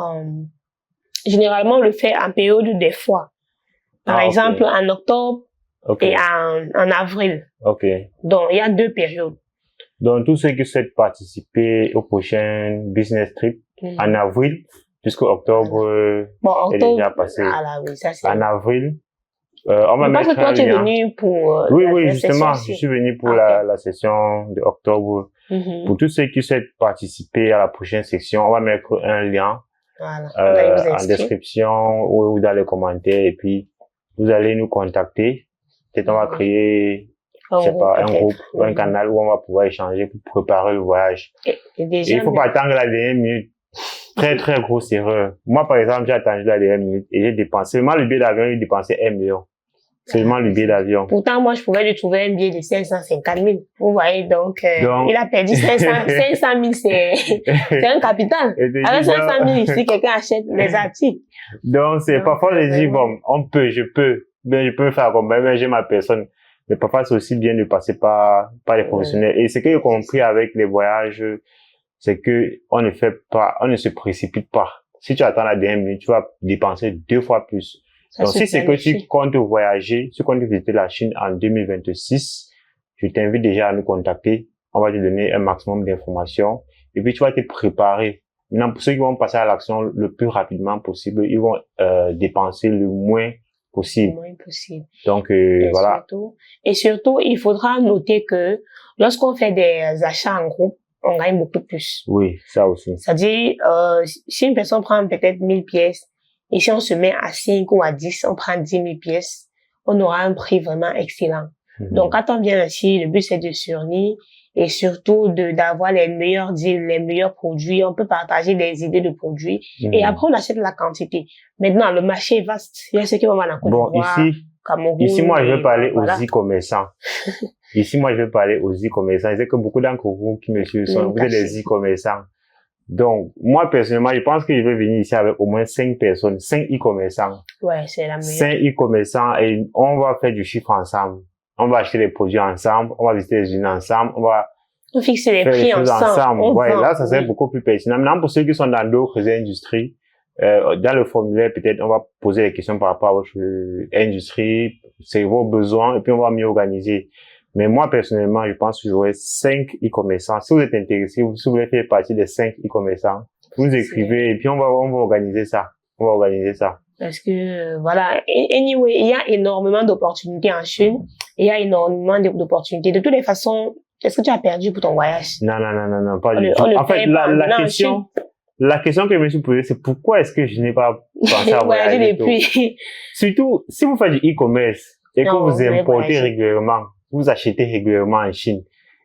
on le fait en période des fois. Par exemple en octobre et en avril. Donc il y a 2 périodes. Donc tous ceux qui souhaitent participer au prochain business trip en avril jusqu'à octobre, est déjà passé. Oui, ça c'est. En avril, on va mettre un lien. Tu es venu pour oui, justement, je suis venu pour la session de octobre. Pour tous ceux qui souhaitent participer à la prochaine section, on va mettre un lien en description ou dans les commentaires et puis vous allez nous contacter. Peut-être on va créer, je sais pas, un groupe ou un canal où on va pouvoir échanger pour préparer le voyage. Et déjà, il faut pas attendre la dernière minute. Très, très grosse erreur. Moi, par exemple, j'ai attendu la dernière minute et j'ai dépensé, seulement le billet d'avion, j'ai dépensé 1 million. Seulement le billet d'avion. Pourtant, moi, je pouvais lui trouver un billet de 550 000. Vous voyez, donc il a perdu 500 000, c'est un capital. Avec 500 000 ici, quelqu'un achète les articles. Donc, parfois, je dis, bon, je peux me faire accompagner, mais j'ai ma personne. Mais parfois, c'est aussi bien de passer par les professionnels. Et ce que j'ai compris avec les voyages, c'est que on ne se précipite pas. Si tu attends la dernière minute, tu vas dépenser 2 fois plus. Donc, si c'est que tu comptes voyager, tu comptes visiter la Chine en 2026, je t'invite déjà à nous contacter. On va te donner un maximum d'informations. Et puis, tu vas te préparer. Maintenant, pour ceux qui vont passer à l'action le plus rapidement possible, ils vont dépenser le moins possible. Donc, voilà. Et surtout, il faudra noter que lorsqu'on fait des achats en groupe, on gagne beaucoup plus. Oui, ça aussi. C'est-à-dire, si une personne prend peut-être 1000 pièces, et si on se met à 5 ou à 10, on prend 10 000 pièces, on aura un prix vraiment excellent. Donc, quand on vient ici, le but c'est de s'unir et surtout d'avoir les meilleurs deals, les meilleurs produits. On peut partager des idées de produits et après on achète la quantité. Maintenant, le marché est vaste. Il y a ceux qui vont en Côte d'Ivoire, Cameroun. Ici, moi, je vais parler aux e-commerçants. Ici, moi, je vais parler aux e-commerçants. Je sais que beaucoup d'entre vous qui me suivent vous êtes des e-commerçants. Donc, moi, personnellement, je pense que je vais venir ici avec au moins 5 personnes, 5 e-commerçants. Ouais, c'est la meilleure. 5 e-commerçants et on va faire du chiffre ensemble. On va acheter les produits ensemble, on va visiter les usines ensemble, on va fixer les prix ensemble. Ouais, là, ça serait beaucoup plus pertinent. Maintenant, pour ceux qui sont dans d'autres industries, dans le formulaire, peut-être, on va poser des questions par rapport à votre industrie, c'est vos besoins, et puis on va mieux organiser. Mais moi, personnellement, je pense que j'aurai 5 e-commerçants. Si vous êtes intéressé, si vous voulez faire partie des 5 e-commerçants, vous écrivez, et puis on va organiser ça. On va organiser ça. Parce que, voilà, anyway, il y a énormément d'opportunités en Chine. Il y a énormément d'opportunités. De toutes les façons, est-ce que tu as perdu pour ton voyage? Non, pas du tout. En fait, la question que je me suis posée, c'est pourquoi est-ce que je n'ai pas pensé à voyager depuis? Surtout, si vous faites du e-commerce et que vous importez régulièrement, vous achetez régulièrement en Chine,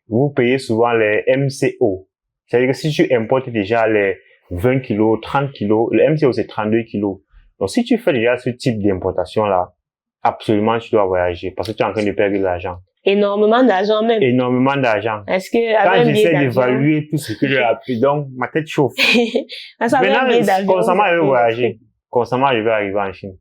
vous payez souvent les MCO. C'est-à-dire que si tu importes déjà les 20 kilos, 30 kilos, le MCO c'est 32 kilos. Donc, si tu fais déjà ce type d'importation-là, absolument, tu dois voyager parce que tu es en train de perdre de l'argent. Énormément d'argent même. Énormément d'argent. Est-ce que, quand j'essaie d'évaluer tout ce que j'ai appris, donc, ma tête chauffe. Maintenant, constamment, je vais voyager. Constamment, je vais arriver en Chine.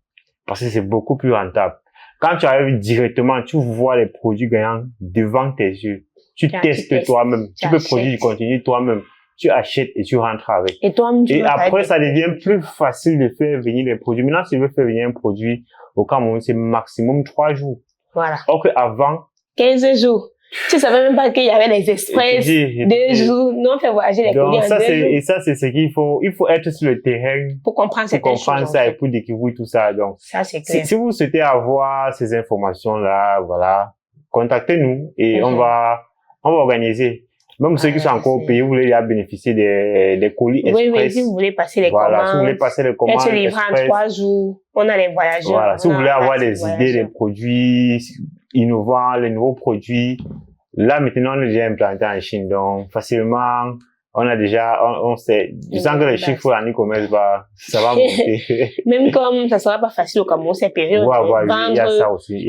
Parce que c'est beaucoup plus rentable. Quand tu arrives directement, tu vois les produits gagnants devant tes yeux. Tu testes toi-même. Tu peux produire du contenu toi-même. Tu achètes et tu rentres avec. Et après, ça devient plus facile de faire venir les produits. Maintenant, si tu veux faire venir un produit au Cameroun, c'est maximum 3 jours. Voilà. Or que avant 15 jours. Tu savais même pas qu'il y avait les express 2 jours. Nous, on fait voyager les colis en 2 jours. Et ça, c'est ce qu'il faut. Il faut être sur le terrain. Pour comprendre ça et pour découvrir tout ça. Donc, ça, c'est clair. Si vous souhaitez avoir ces informations-là, voilà, contactez-nous et on va organiser. Même ceux qui sont encore au pays, vous voulez déjà bénéficier des colis express. Oui, si vous voulez passer les commandes. Si vous voulez passer les commandes. Être livré en 3 jours. On a les voyageurs. Voilà. Si vous voulez avoir des idées, des produits innovants, les nouveaux produits. Là, maintenant, on est déjà implanté en Chine. Donc, facilement, on a déjà, on sait, je sens que les chiffres en e-commerce, ça va monter. Même comme ça sera pas facile au Cameroun, ces périodes. Il y a ça aussi.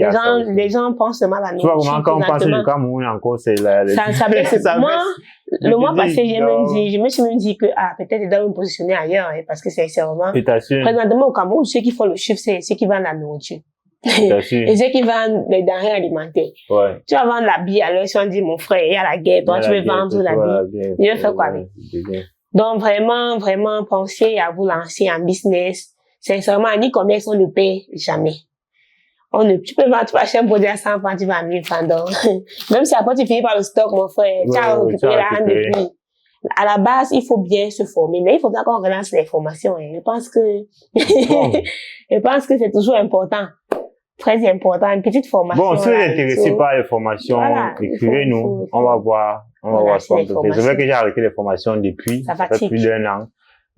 Les gens pensent seulement à la nourriture. Tu vois, quand on pense du Cameroun, encore, c'est ça blesse. Moi, le mois passé, je me suis même dit que, peut-être je dois me positionner ailleurs, parce que c'est vraiment, présentement au Cameroun, ceux qui font le chiffre, c'est ceux qui vendent la nourriture. Et ceux qui vendent les denrées alimentaires. Ouais. Tu vas vendre l'habit, alors si on dit, mon frère, il y a la guerre, toi, tu veux vendre l'habit. Je vais faire quoi avec? Donc, vraiment, pensez à vous lancer en business. Sincèrement, en e-commerce, on ne paie jamais. Tu peux vendre, tu vas acheter un produit à 100 francs, tu vas 1000 francs. Donc, même si après tu finis par le stock, mon frère, tu as récupéré la rente depuis. À la base, il faut bien se former, mais il faut qu'on relance les formations. Je pense que c'est toujours important. Très important, une petite formation. Bon, si vous êtes intéressé par les formations, écrivez-nous, on va voir ce qu'on peut faire. C'est vrai que j'ai arrêté les formations depuis, ça fait plus d'1 an.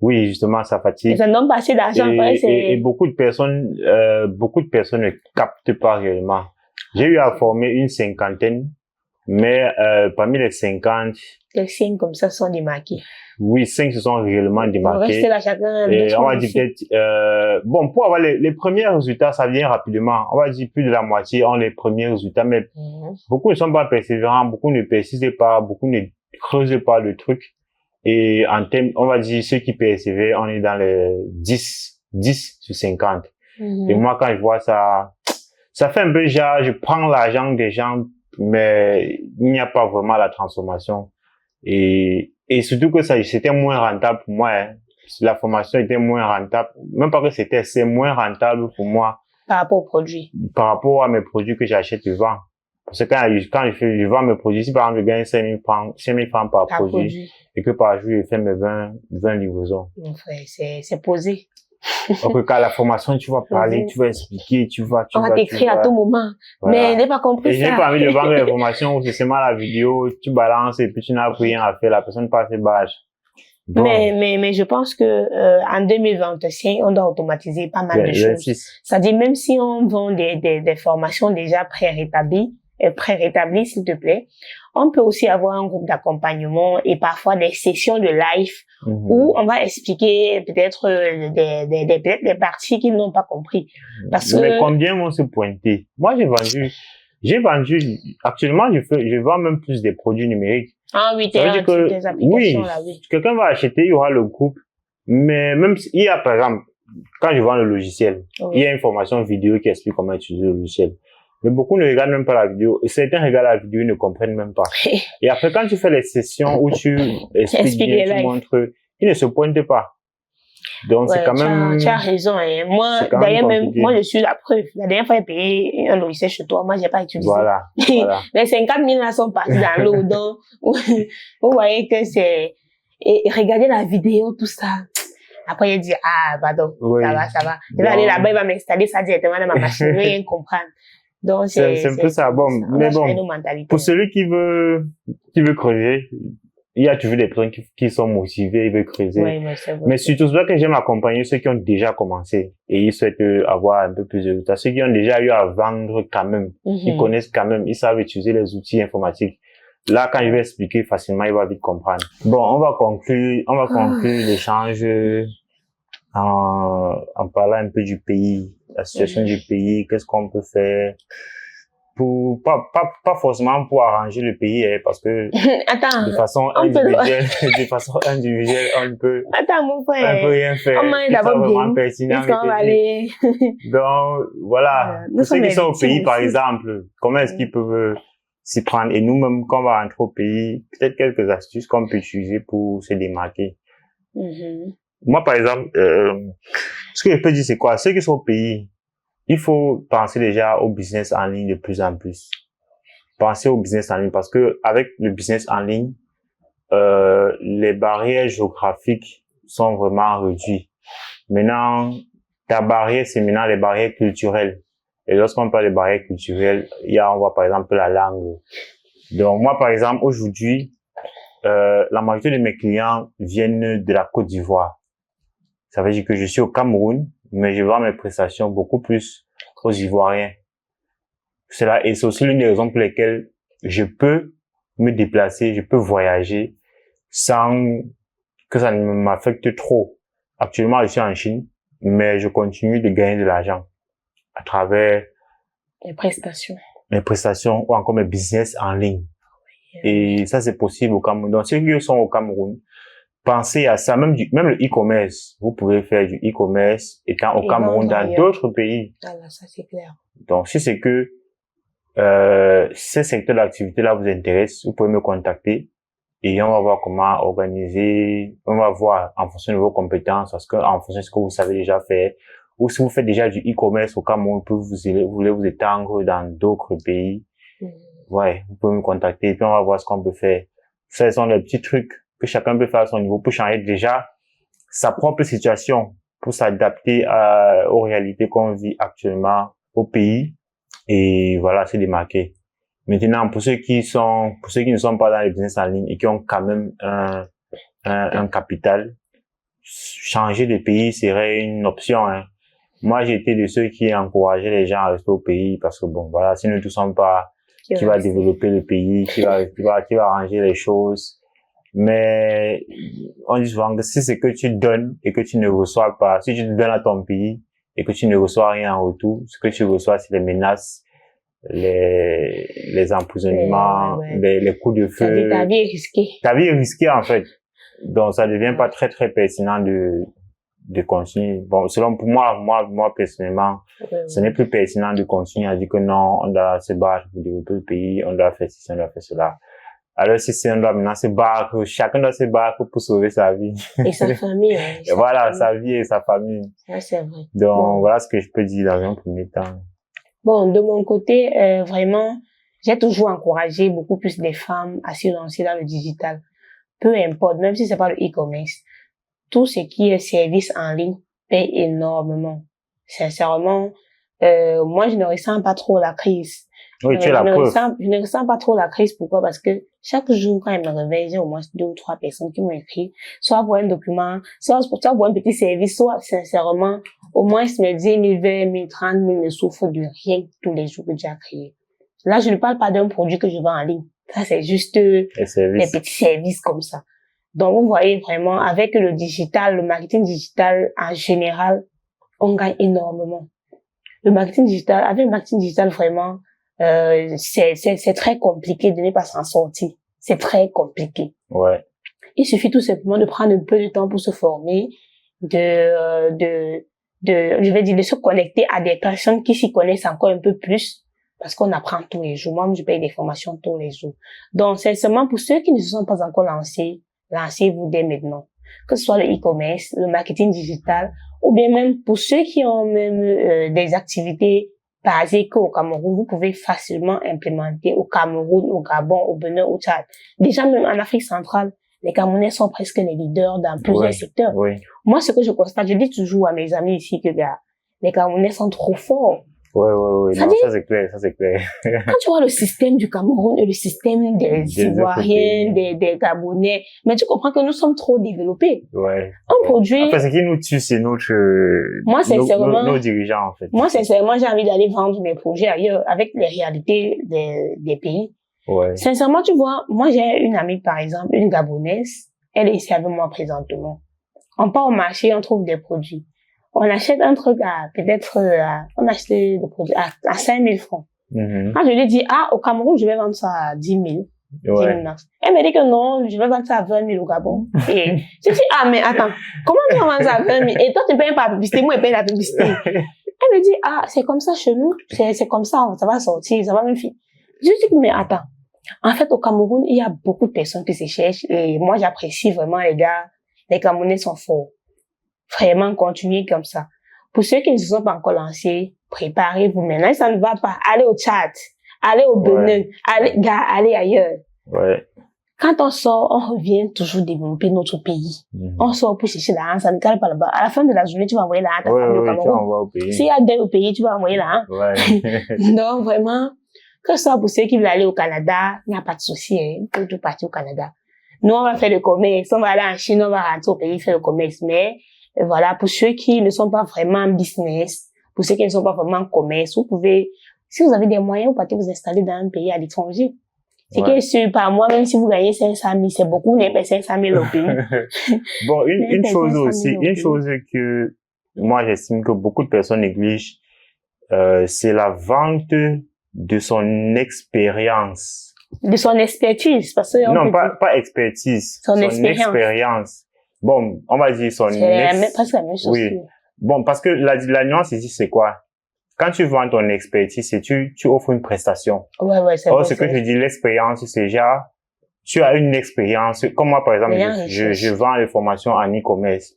Oui, justement, ça fatigue. Et ça ne donne pas assez d'argent. Et beaucoup de personnes ne captent pas réellement. J'ai eu à former une cinquantaine, mais parmi les 50... Les 5 comme ça sont démarqués. Oui, 5 se sont réellement démarqués. On reste là chacun. Et on va dire peut-être... bon, pour avoir les premiers résultats, ça vient rapidement. On va dire plus de la moitié ont les premiers résultats, mais beaucoup ne sont pas persévérants, beaucoup ne persistent pas, beaucoup ne creusent pas le truc. Et en termes, on va dire, ceux qui persévèrent, on est dans les 10 sur 50. Et moi, quand je vois ça, ça fait un peu genre, je prends l'argent des gens, mais il n'y a pas vraiment la transformation. Et surtout que ça, c'était moins rentable pour moi, hein. La formation était moins rentable. Même pas que c'est moins rentable pour moi. Par rapport aux produits. Par rapport à mes produits que j'achète, je vends. Parce que quand je vends mes produits, si par exemple je gagne 5 000 francs par produit, et que par jour je fais mes 20 livraisons. Mon frère, c'est posé. Donc, quand la formation, tu vas parler, tu vas expliquer, on va t'écrire à tout moment. Voilà. Mais n'ai pas compris ça. Et j'ai pas envie de vendre les formations où c'est seulement la vidéo, tu balances et puis tu n'as rien à faire, la personne passe ses badges. Bon. Mais je pense que en 2025, on doit automatiser pas mal de choses. C'est-à-dire, même si on vend des formations déjà prérétablies, s'il te plaît, on peut aussi avoir un groupe d'accompagnement et parfois des sessions de live où on va expliquer peut-être des parties qu'ils n'ont pas compris. Parce mais combien vont se pointer? Moi, j'ai vendu, actuellement, je vends même plus des produits numériques. Ah oui, des applications oui, là, oui. Quelqu'un va acheter, il y aura le groupe. Mais même il y a, par exemple, quand je vends le logiciel, il y a une formation vidéo qui explique comment utiliser le logiciel. Mais beaucoup ne regardent même pas la vidéo. Et certains regardent la vidéo et ne comprennent même pas. Et après, quand tu fais les sessions où tu expliques bien, tu montres, ils ne se pointent pas. Donc, c'est quand même... Tu as raison, hein. Moi, d'ailleurs, même, moi, je suis la preuve. La dernière fois, j'ai payé un logiciel chez toi. Moi, j'ai pas utilisé. Voilà. Les 50 000 là sont partis dans l'eau. Donc, vous voyez que c'est, et regardez la vidéo, tout ça. Après, il dit, ah, pardon, oui. ça va. Je vais aller là-bas, il va m'installer ça directement dans ma machine. Je vais rien comprendre. Donc, c'est un peu ça. Bon, mais bon, pour celui qui veut creuser, il y a toujours des personnes qui sont motivées, ils veulent creuser. Oui, mais surtout, c'est vrai que j'aime accompagner ceux qui ont déjà commencé et ils souhaitent avoir un peu plus de résultats. Ceux qui ont déjà eu à vendre quand même, ils connaissent quand même, ils savent utiliser les outils informatiques. Là, quand je vais expliquer facilement, il va vite comprendre. Bon, on va conclure l'échange en parlant un peu du pays, la situation du pays, qu'est-ce qu'on peut faire pour pas forcément pour arranger le pays, parce que de façon individuelle, on peut rien faire. C'est pas vraiment pertinent. Donc voilà, pour ceux qui sont au pays par exemple, comment est-ce qu'ils peuvent s'y prendre, et nous-mêmes quand on va rentrer au pays, peut-être quelques astuces qu'on peut utiliser pour se démarquer. Moi, par exemple, ce que je peux dire, c'est quoi? Ceux qui sont au pays, il faut penser déjà au business en ligne de plus en plus. Pensez au business en ligne parce que avec le business en ligne, les barrières géographiques sont vraiment réduites. Maintenant, ta barrière, c'est maintenant les barrières culturelles. Et lorsqu'on parle de barrières culturelles, on voit par exemple la langue. Donc moi, par exemple, aujourd'hui, la majorité de mes clients viennent de la Côte d'Ivoire. Ça veut dire que je suis au Cameroun, mais je vends mes prestations beaucoup plus aux Ivoiriens. Et c'est aussi l'une des raisons pour lesquelles je peux me déplacer, je peux voyager sans que ça ne m'affecte trop. Actuellement, je suis en Chine, mais je continue de gagner de l'argent à travers mes prestations ou encore mes business en ligne. Et ça, c'est possible au Cameroun. Donc, ceux qui sont au Cameroun, pensez à ça, même le e-commerce. Vous pouvez faire du e-commerce étant au Cameroun, dans d'autres pays. Ah là, ça c'est clair. Donc, si c'est que ces secteurs d'activité-là vous intéressent, vous pouvez me contacter et on va voir comment organiser. On va voir en fonction de vos compétences, parce que en fonction de ce que vous savez déjà faire, ou si vous faites déjà du e-commerce au Cameroun, vous voulez vous étendre dans d'autres pays. Ouais, vous pouvez me contacter et puis on va voir ce qu'on peut faire. Ce sont les petits trucs que chacun peut faire à son niveau pour changer déjà sa propre situation, pour s'adapter aux réalités qu'on vit actuellement au pays et voilà, se démarquer. Maintenant, pour ceux qui ne sont pas dans les business en ligne et qui ont quand même un capital, changer de pays serait une option, hein. Moi, j'étais de ceux qui encourageaient les gens à rester au pays parce que bon, voilà, si nous ne sommes pas, qui va développer le pays, qui va arranger les choses. Mais on dit souvent que si c'est que tu donnes et que tu ne reçois pas, si tu te donnes à ton pays et que tu ne reçois rien en retour, ce que tu reçois, c'est les menaces, les emprisonnements, les coups de feu. Ta vie est risquée. Ta vie est risquée, en fait. Donc, ça devient pas très, très pertinent de continuer. Bon, selon pour moi, personnellement, ce n'est plus pertinent de continuer à dire que non, on doit se battre pour développer le pays, on doit faire ceci, on doit faire cela. Alors, si on doit maintenant se battre, chacun doit se battre pour sauver sa vie. Et sa famille, hein. Et voilà, sa vie et sa famille. Ouais, c'est vrai. Donc, voilà ce que je peux dire dans un premier temps. Bon, de mon côté, vraiment, j'ai toujours encouragé beaucoup plus les femmes à se lancer dans le digital. Peu importe, même si c'est pas le e-commerce. Tout ce qui est service en ligne paye énormément. Sincèrement, moi, je ne ressens pas trop la crise. Oui, tu es la preuve. Je ne ressens pas trop la crise. Pourquoi? Parce que chaque jour, quand je me réveille, j'ai au moins 2 ou 3 personnes qui m'ont écrit, soit pour un document, soit pour un petit service, soit, sincèrement, au moins, je me dis 1000, 20 000, 30 000 ne souffrent de rien tous les jours que j'ai créé. Là, je ne parle pas d'un produit que je vends en ligne. Ça, c'est juste des petits services comme ça. Donc, vous voyez vraiment, avec le digital, le marketing digital en général, on gagne énormément. Le marketing digital, avec le marketing digital, vraiment, c'est très compliqué de ne pas s'en sortir. C'est très compliqué. Ouais. Il suffit tout simplement de prendre un peu de temps pour se former, je vais dire, de se connecter à des personnes qui s'y connaissent encore un peu plus. Parce qu'on apprend tous les jours. Moi, je paye des formations tous les jours. Donc, sincèrement, pour ceux qui ne se sont pas encore lancés, lancez-vous dès maintenant. Que ce soit le e-commerce, le marketing digital, ou bien même pour ceux qui ont même des activités basiques au Cameroun, vous pouvez facilement implémenter au Cameroun, au Gabon, au Bénin, au Tchad. Déjà, même en Afrique centrale, les Camerounais sont presque les leaders dans plusieurs secteurs. Oui. Moi, ce que je constate, je dis toujours à mes amis ici que les Camerounais sont trop forts. Ouais. Ça c'est clair. Quand tu vois le système du Cameroun et le système des Ivoiriens, des Gabonais, mais tu comprends que nous sommes trop développés. Ouais. On produit. Enfin, ce qui nous tue, c'est nos dirigeants, en fait. Moi, sincèrement, j'ai envie d'aller vendre mes projets ailleurs, avec les réalités des pays. Ouais. Sincèrement, tu vois, moi, j'ai une amie, par exemple, une Gabonaise. Elle est ici avec moi présentement. On part au marché, on trouve des produits. On achète un truc on achète le produit à 5 000 francs. Quand je lui dis, au Cameroun, je vais vendre ça à 10 000. Ouais. 10 000 max. Elle me dit que non, je vais vendre ça à 20 000 au Gabon. Et je dis, mais attends, comment tu vas vendre ça à 20 000? Et toi, tu payes pas la publicité, moi, je paye la publicité. Elle me dit, c'est comme ça chez nous, c'est comme ça, ça va sortir, ça va même finir. Je dis, mais attends. En fait, au Cameroun, il y a beaucoup de personnes qui se cherchent et moi, j'apprécie vraiment les gars. Les Camerounais sont forts. Vraiment, continuez comme ça. Pour ceux qui ne se sont pas encore lancés, préparez-vous maintenant. Ça ne va pas. Allez au Tchad, allez au Bénin, allez ailleurs. Ouais. Quand on sort, on revient toujours développer notre pays. On sort pour chercher l'argent, ça ne cale pas là-bas. À la fin de la journée, tu vas envoyer l'argent à ta famille au Cameroun. S'il y a deuil au pays, tu vas envoyer l'argent. Ouais. Donc, vraiment, que ce soit pour ceux qui veulent aller au Canada, il n'y a pas de souci, hein. Pour tout partir au Canada. Nous, on va faire le commerce. On va aller en Chine, on va rentrer au pays faire le commerce. Mais, voilà, pour ceux qui ne sont pas vraiment business, pour ceux qui ne sont pas vraiment commerce, vous pouvez, si vous avez des moyens, vous partez vous installer dans un pays à l'étranger. C'est que sûr, par mois, même si vous gagnez 500 000, c'est beaucoup, vous n'avez pas 500 000 au pays. Bon, une chose que moi j'estime que beaucoup de personnes négligent, c'est la vente de son expérience. De son expertise, parce que non, pas expertise. Son expérience. Bon, on va dire presque la même chose. Oui. Bon, parce que la nuance ici, c'est quoi? Quand tu vends ton expertise, c'est tu offres une prestation. Ouais, c'est vrai. Ce que je dis, l'expérience, c'est genre, tu as une expérience. Comme moi, par exemple, je vends les formations en e-commerce.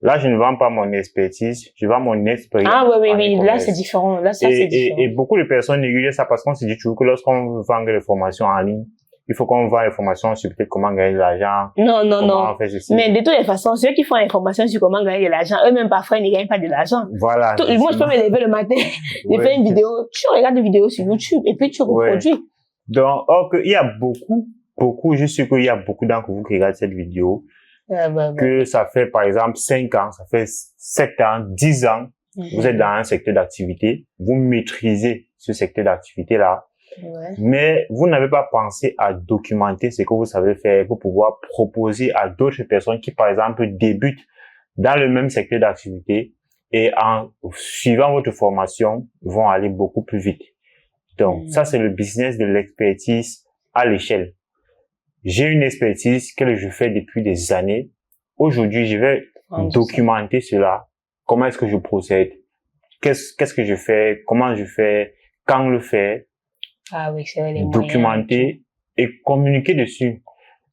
Là, je ne vends pas mon expertise, je vends mon expérience. Oui. Là, c'est différent. Là, ça, c'est différent. Et beaucoup de personnes négligent ça parce qu'on se dit toujours que lorsqu'on vend les formations en ligne, il faut qu'on vende les formations sur peut-être comment gagner de l'argent. Non. Ceci. Mais de toutes les façons, ceux qui font les formations sur comment gagner de l'argent, eux-mêmes parfois, ils ne gagnent pas de l'argent. Voilà. Moi, je peux me lever le matin, je fais une vidéo, tu regardes des vidéos sur YouTube et puis tu reproduis. Ouais. Donc, il y a beaucoup, je suis sûr qu'il y a beaucoup d'entre vous qui regardent cette vidéo. que ça fait, par exemple, 5 ans, ça fait 7 ans, 10 ans, vous êtes dans un secteur d'activité, vous maîtrisez ce secteur d'activité-là, mais vous n'avez pas pensé à documenter ce que vous savez faire pour pouvoir proposer à d'autres personnes qui, par exemple, débutent dans le même secteur d'activité et en suivant votre formation, vont aller beaucoup plus vite. Donc, ça, c'est le business de l'expertise à l'échelle. J'ai une expertise que je fais depuis des années. Aujourd'hui, je vais documenter cela. Comment est-ce que je procède? Qu'est-ce que je fais? Comment je fais? Quand le faire? Ah oui, c'est les documenter et communiquer dessus.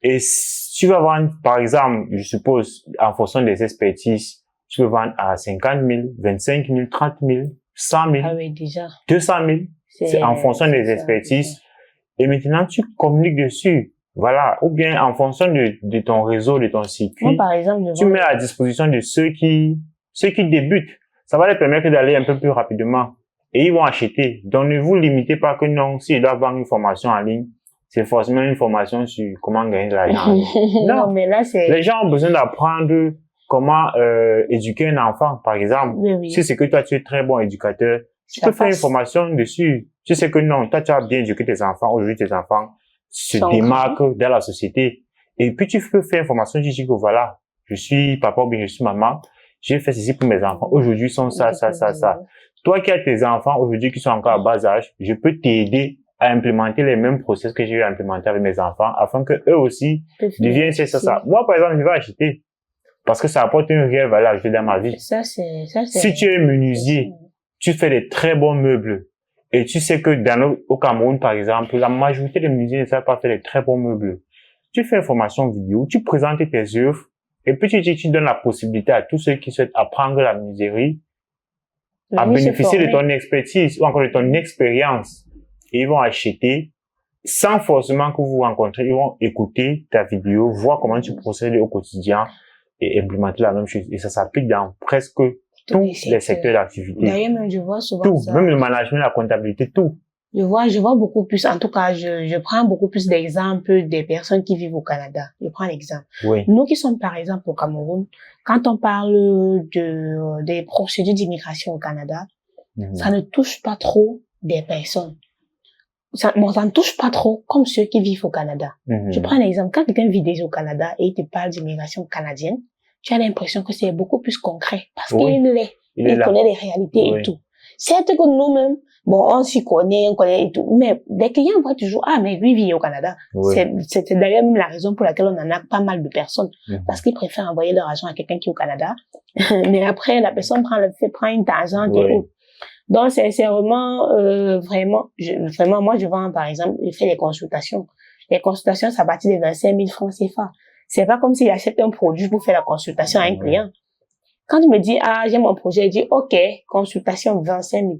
Et si tu vas vendre, par exemple, je suppose, en fonction des expertises, tu peux vendre à 50 000, 25 000, 30 000, 100 000, ah oui, déjà. 200 000. C'est en fonction des expertises. Et maintenant, tu communiques dessus. Voilà. Ou bien, en fonction de ton réseau, de ton circuit. Moi, par exemple, tu mets à disposition de ceux qui débutent. Ça va leur permettre d'aller un peu plus rapidement. Et ils vont acheter. Donc, ne vous limitez pas que non, s'ils doivent vendre une formation en ligne, c'est forcément une formation sur comment gagner de l'argent. Non, mais là, c'est... Les gens ont besoin d'apprendre comment éduquer un enfant, par exemple. Oui. Si c'est que toi, tu es très bon éducateur, tu peux faire une formation dessus. Tu sais que non, toi, tu as bien éduqué tes enfants. Aujourd'hui, tes enfants se démarquent dans la société. Et puis, tu peux faire une formation, tu dis que voilà, je suis papa ou bien je suis maman, j'ai fait ceci pour mes enfants. Aujourd'hui, ils sont ça. Toi qui as tes enfants aujourd'hui qui sont encore à bas âge, je peux t'aider à implémenter les mêmes process que j'ai eu à implémenter avec mes enfants afin que eux aussi deviennent ça. Moi, par exemple, je vais acheter parce que ça apporte une réelle valeur ajoutée dans ma vie. Si tu es menuisier, tu fais des très bons meubles et tu sais que au Cameroun, par exemple, la majorité des menuisiers ne savent pas faire des très bons meubles. Tu fais une formation vidéo, tu présentes tes œuvres et puis tu donnes la possibilité à tous ceux qui souhaitent apprendre la menuiserie à bénéficier de ton expertise ou encore de ton expérience. Et ils vont acheter sans forcément que vous vous rencontrez. Ils vont écouter ta vidéo, voir comment tu procèdes au quotidien et implémenter la même chose. Et ça s'applique dans presque tous les secteurs d'activité. D'ailleurs, même je vois souvent tout, ça. même le management, la comptabilité, tout. Je vois beaucoup plus, en tout cas, je prends beaucoup plus d'exemples des personnes qui vivent au Canada. Je prends l'exemple. Oui. Nous qui sommes, par exemple, au Cameroun, quand on parle des procédures d'immigration au Canada, ça ne touche pas trop des personnes. Ça ne touche pas trop comme ceux qui vivent au Canada. Je prends un exemple. Quand quelqu'un vit déjà au Canada et il te parle d'immigration canadienne, tu as l'impression que c'est beaucoup plus concret parce qu'il il connaît les réalités et tout. Certes que nous-mêmes, bon, on s'y connaît, on connaît et tout, mais les clients voient toujours, ah, mais lui vit au Canada. C'est d'ailleurs même la raison pour laquelle on en a pas mal de personnes. Parce qu'ils préfèrent envoyer leur argent à quelqu'un qui est au Canada. Mais après, la personne prend une tangente et autres. Donc, c'est vraiment, vraiment, moi, je vends, par exemple, je fais des consultations. Les consultations, ça partit de 25 000 francs CFA. C'est pas comme s'il achète un produit pour faire la consultation à un client. Quand tu me dis, ah, j'ai mon projet, je dis, OK, consultation 25 000.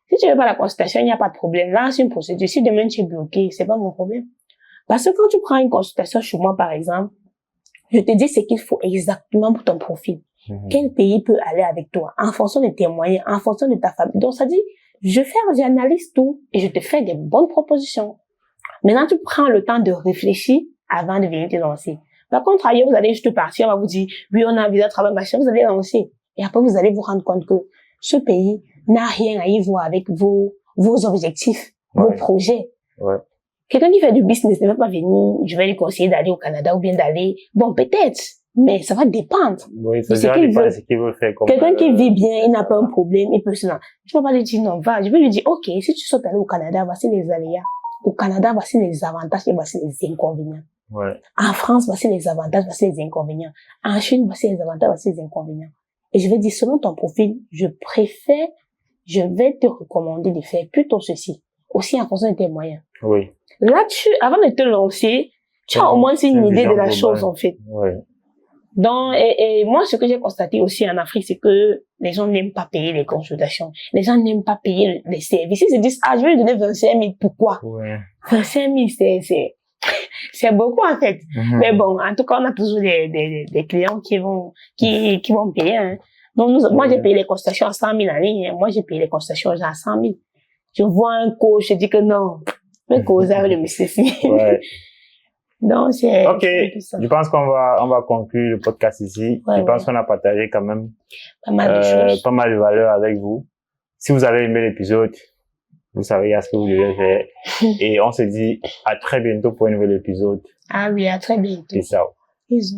Si tu veux pas la consultation, il n'y a pas de problème. Lance une procédure. Si demain tu es bloqué, c'est pas mon problème. Parce que quand tu prends une consultation chez moi, par exemple, je te dis ce qu'il faut exactement pour ton profil. Quel pays peut aller avec toi en fonction de tes moyens, en fonction de ta famille. Donc, ça dit, j'analyse tout et je te fais des bonnes propositions. Maintenant, tu prends le temps de réfléchir avant de venir te lancer. Par contre, ailleurs, vous allez juste partir, on va vous dire, oui, on a un visa de travail, machin, vous allez lancer. Et après, vous allez vous rendre compte que ce pays n'a rien à y voir avec vos objectifs, vos projets. Quelqu'un qui fait du business ne va pas venir, je vais lui conseiller d'aller au Canada ou bien d'aller, bon, peut-être, mais ça va dépendre. Oui, ça dépend de ce qu'il veut faire. Quelqu'un qui vit bien, il n'a pas un problème, il peut se lancer. Je ne vais pas lui dire non, va. Je vais lui dire, OK, si tu souhaites aller au Canada, voici les aléas. Au Canada, voici les avantages et voici les inconvénients. En France, voici les avantages, voici les inconvénients. En Chine, voici les avantages, voici les inconvénients. Et je vais dire, selon ton profil, je vais te recommander de faire plutôt ceci. Aussi en fonction de tes moyens. Là-dessus, avant de te lancer, tu as au moins une idée de la chose, en fait. Donc, et moi, ce que j'ai constaté aussi en Afrique, c'est que les gens n'aiment pas payer les consultations. Les gens n'aiment pas payer les services. Ils se disent, ah, je vais lui donner 25 000. Pourquoi? 25 000, c'est beaucoup, en fait. Mais bon, en tout cas, on a toujours des clients qui vont payer, hein. Donc, moi, j'ai payé les consultations à 100 000 en ligne. Moi, j'ai payé les consultations à 100 000. Je vois un coach, je dis que non, je vais causer avec le monsieur. Donc, c'est... Ok, je pense qu'on va conclure le podcast ici. Je pense qu'on a partagé quand même pas mal de choses. Pas mal de valeurs avec vous. Si vous avez aimé l'épisode, vous savez à ce que vous devez faire. Et on se dit à très bientôt pour un nouvel épisode. Ah oui, à très bientôt. Peace out. Peace.